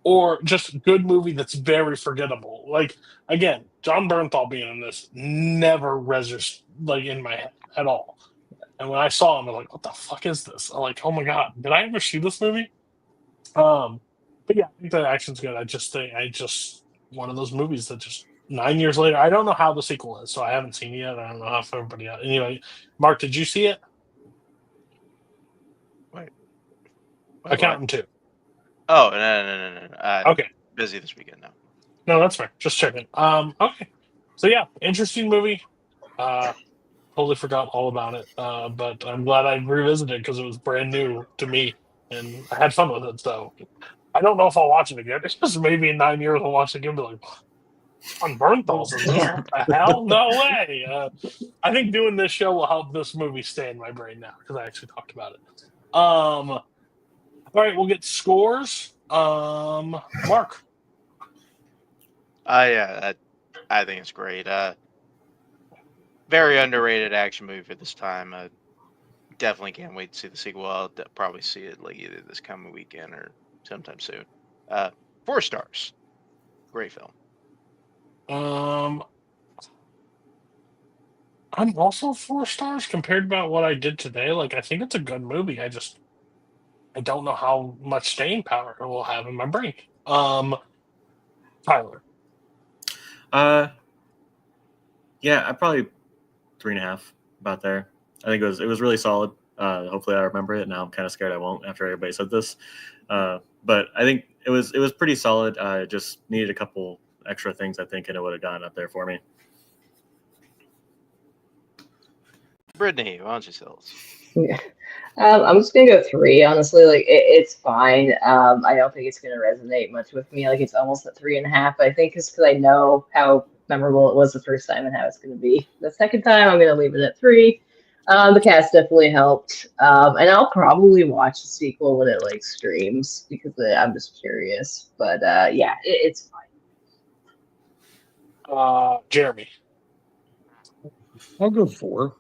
[SPEAKER 1] or just good movie that's very forgettable. Like again, John Bernthal being in this never registers like in my head at all. And when I saw him, I was like, "What the fuck is this?" I'm like, "Oh my god, did I ever see this movie?" But yeah, I think the action's good. I just one of those movies that just 9 years later. I don't know how the sequel is, so I haven't seen it yet. I don't know how for everybody else. Anyway, Mark, did you see it?
[SPEAKER 5] Wait, what?
[SPEAKER 1] Accountant two.
[SPEAKER 5] Oh, no.
[SPEAKER 1] Okay.
[SPEAKER 5] Busy this weekend now.
[SPEAKER 1] No, that's fair. Just checking. Okay. So yeah, interesting movie. Uh, totally forgot all about it. But I'm glad I revisited because it was brand new to me, and I had fun with it. So I don't know if I'll watch it again. It's just maybe in 9 years I'll watch it again. And be like, on Bernthal's in this?
[SPEAKER 4] Yeah.
[SPEAKER 1] What the hell? No way. I think doing this show will help this movie stay in my brain now because I actually talked about it. All right, we'll get scores. Mark.
[SPEAKER 5] Yeah, I think it's great. Very underrated action movie for this time. Definitely can't wait to see the sequel. I'll probably see it like either this coming weekend or sometime soon. 4 stars. Great film.
[SPEAKER 1] I'm also 4 stars compared about what I did today. Like, I think it's a good movie. I don't know how much staying power it will have in my brain. Tyler.
[SPEAKER 3] Yeah, I probably 3.5 about there. I think it was really solid. Hopefully I remember it. Now I'm kind of scared I won't after everybody said this. But I think it was pretty solid. Just needed a couple extra things I think, and it would have gotten up there for me.
[SPEAKER 5] Brittany, why don't you tell us?
[SPEAKER 4] Yeah. I'm just gonna go 3. Honestly, like it's fine. I don't think it's gonna resonate much with me. Like it's almost at 3.5. I think it's because I know how memorable it was the first time and how it's gonna be the second time. I'm gonna leave it at 3. The cast definitely helped, and I'll probably watch the sequel when it like streams because I'm just curious. But yeah, it's fine.
[SPEAKER 1] Jeremy.
[SPEAKER 2] I'll go 4.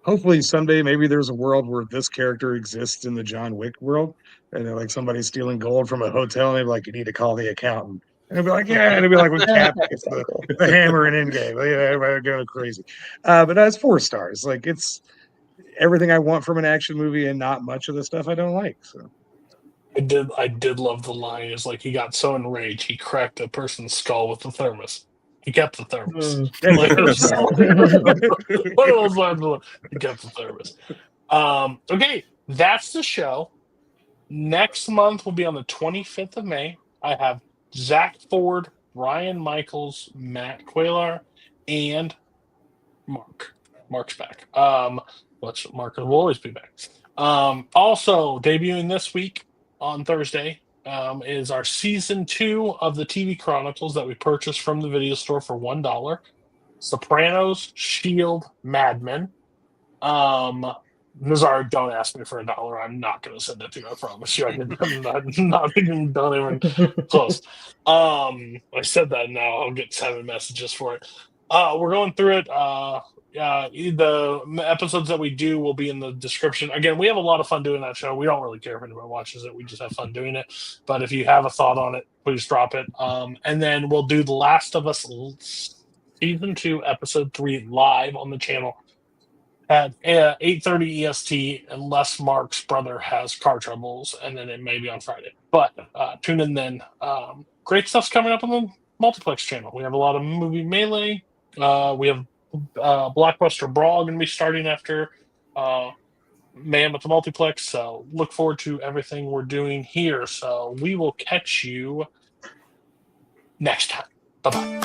[SPEAKER 2] Hopefully someday maybe there's a world where this character exists in the John Wick world, and they're like somebody's stealing gold from a hotel, and they're like, "You need to call the accountant." And they'll be like, "Yeah," and it'll be like when Cap gets
[SPEAKER 4] So cool.
[SPEAKER 2] the hammer in Endgame. Yeah, everybody going crazy. But that's 4 stars. Like it's everything I want from an action movie, and not much of the stuff I don't like. So
[SPEAKER 1] I did love the line. Is like he got so enraged he cracked a person's skull with the thermos. He kept the thermos. Like, it was just
[SPEAKER 4] Yeah.
[SPEAKER 1] one of those lines. He kept the thermos. Okay, that's the show. Next month will be on the 25th of May. I have Zach Ford, Ryan Michaels, Matt Quaylar, and Mark. Mark's back. Which Mark will always be back. Also debuting this week on Thursday is our season 2 of the TV Chronicles that we purchased from the video store for $1. Sopranos, Shield, Mad Men. Nazar, don't ask me for $1. I'm not going to send it to you. I promise you. I'm not even done even close. I said that now. I'll get 7 messages for it. We're going through it. The episodes that we do will be in the description. Again, we have a lot of fun doing that show. We don't really care if anyone watches it. We just have fun doing it. But if you have a thought on it, please drop it. And then we'll do The Last of Us Season 2, Episode 3 live on the channel at 8:30 EST, unless Mark's brother has car troubles, and then it may be on Friday. But tune in then. Great stuff's coming up on the Multiplex channel. We have a lot of movie melee. We have Blockbuster Brawl going to be starting after Man with the Multiplex. So look forward to everything we're doing here. So we will catch you next time. Bye-bye.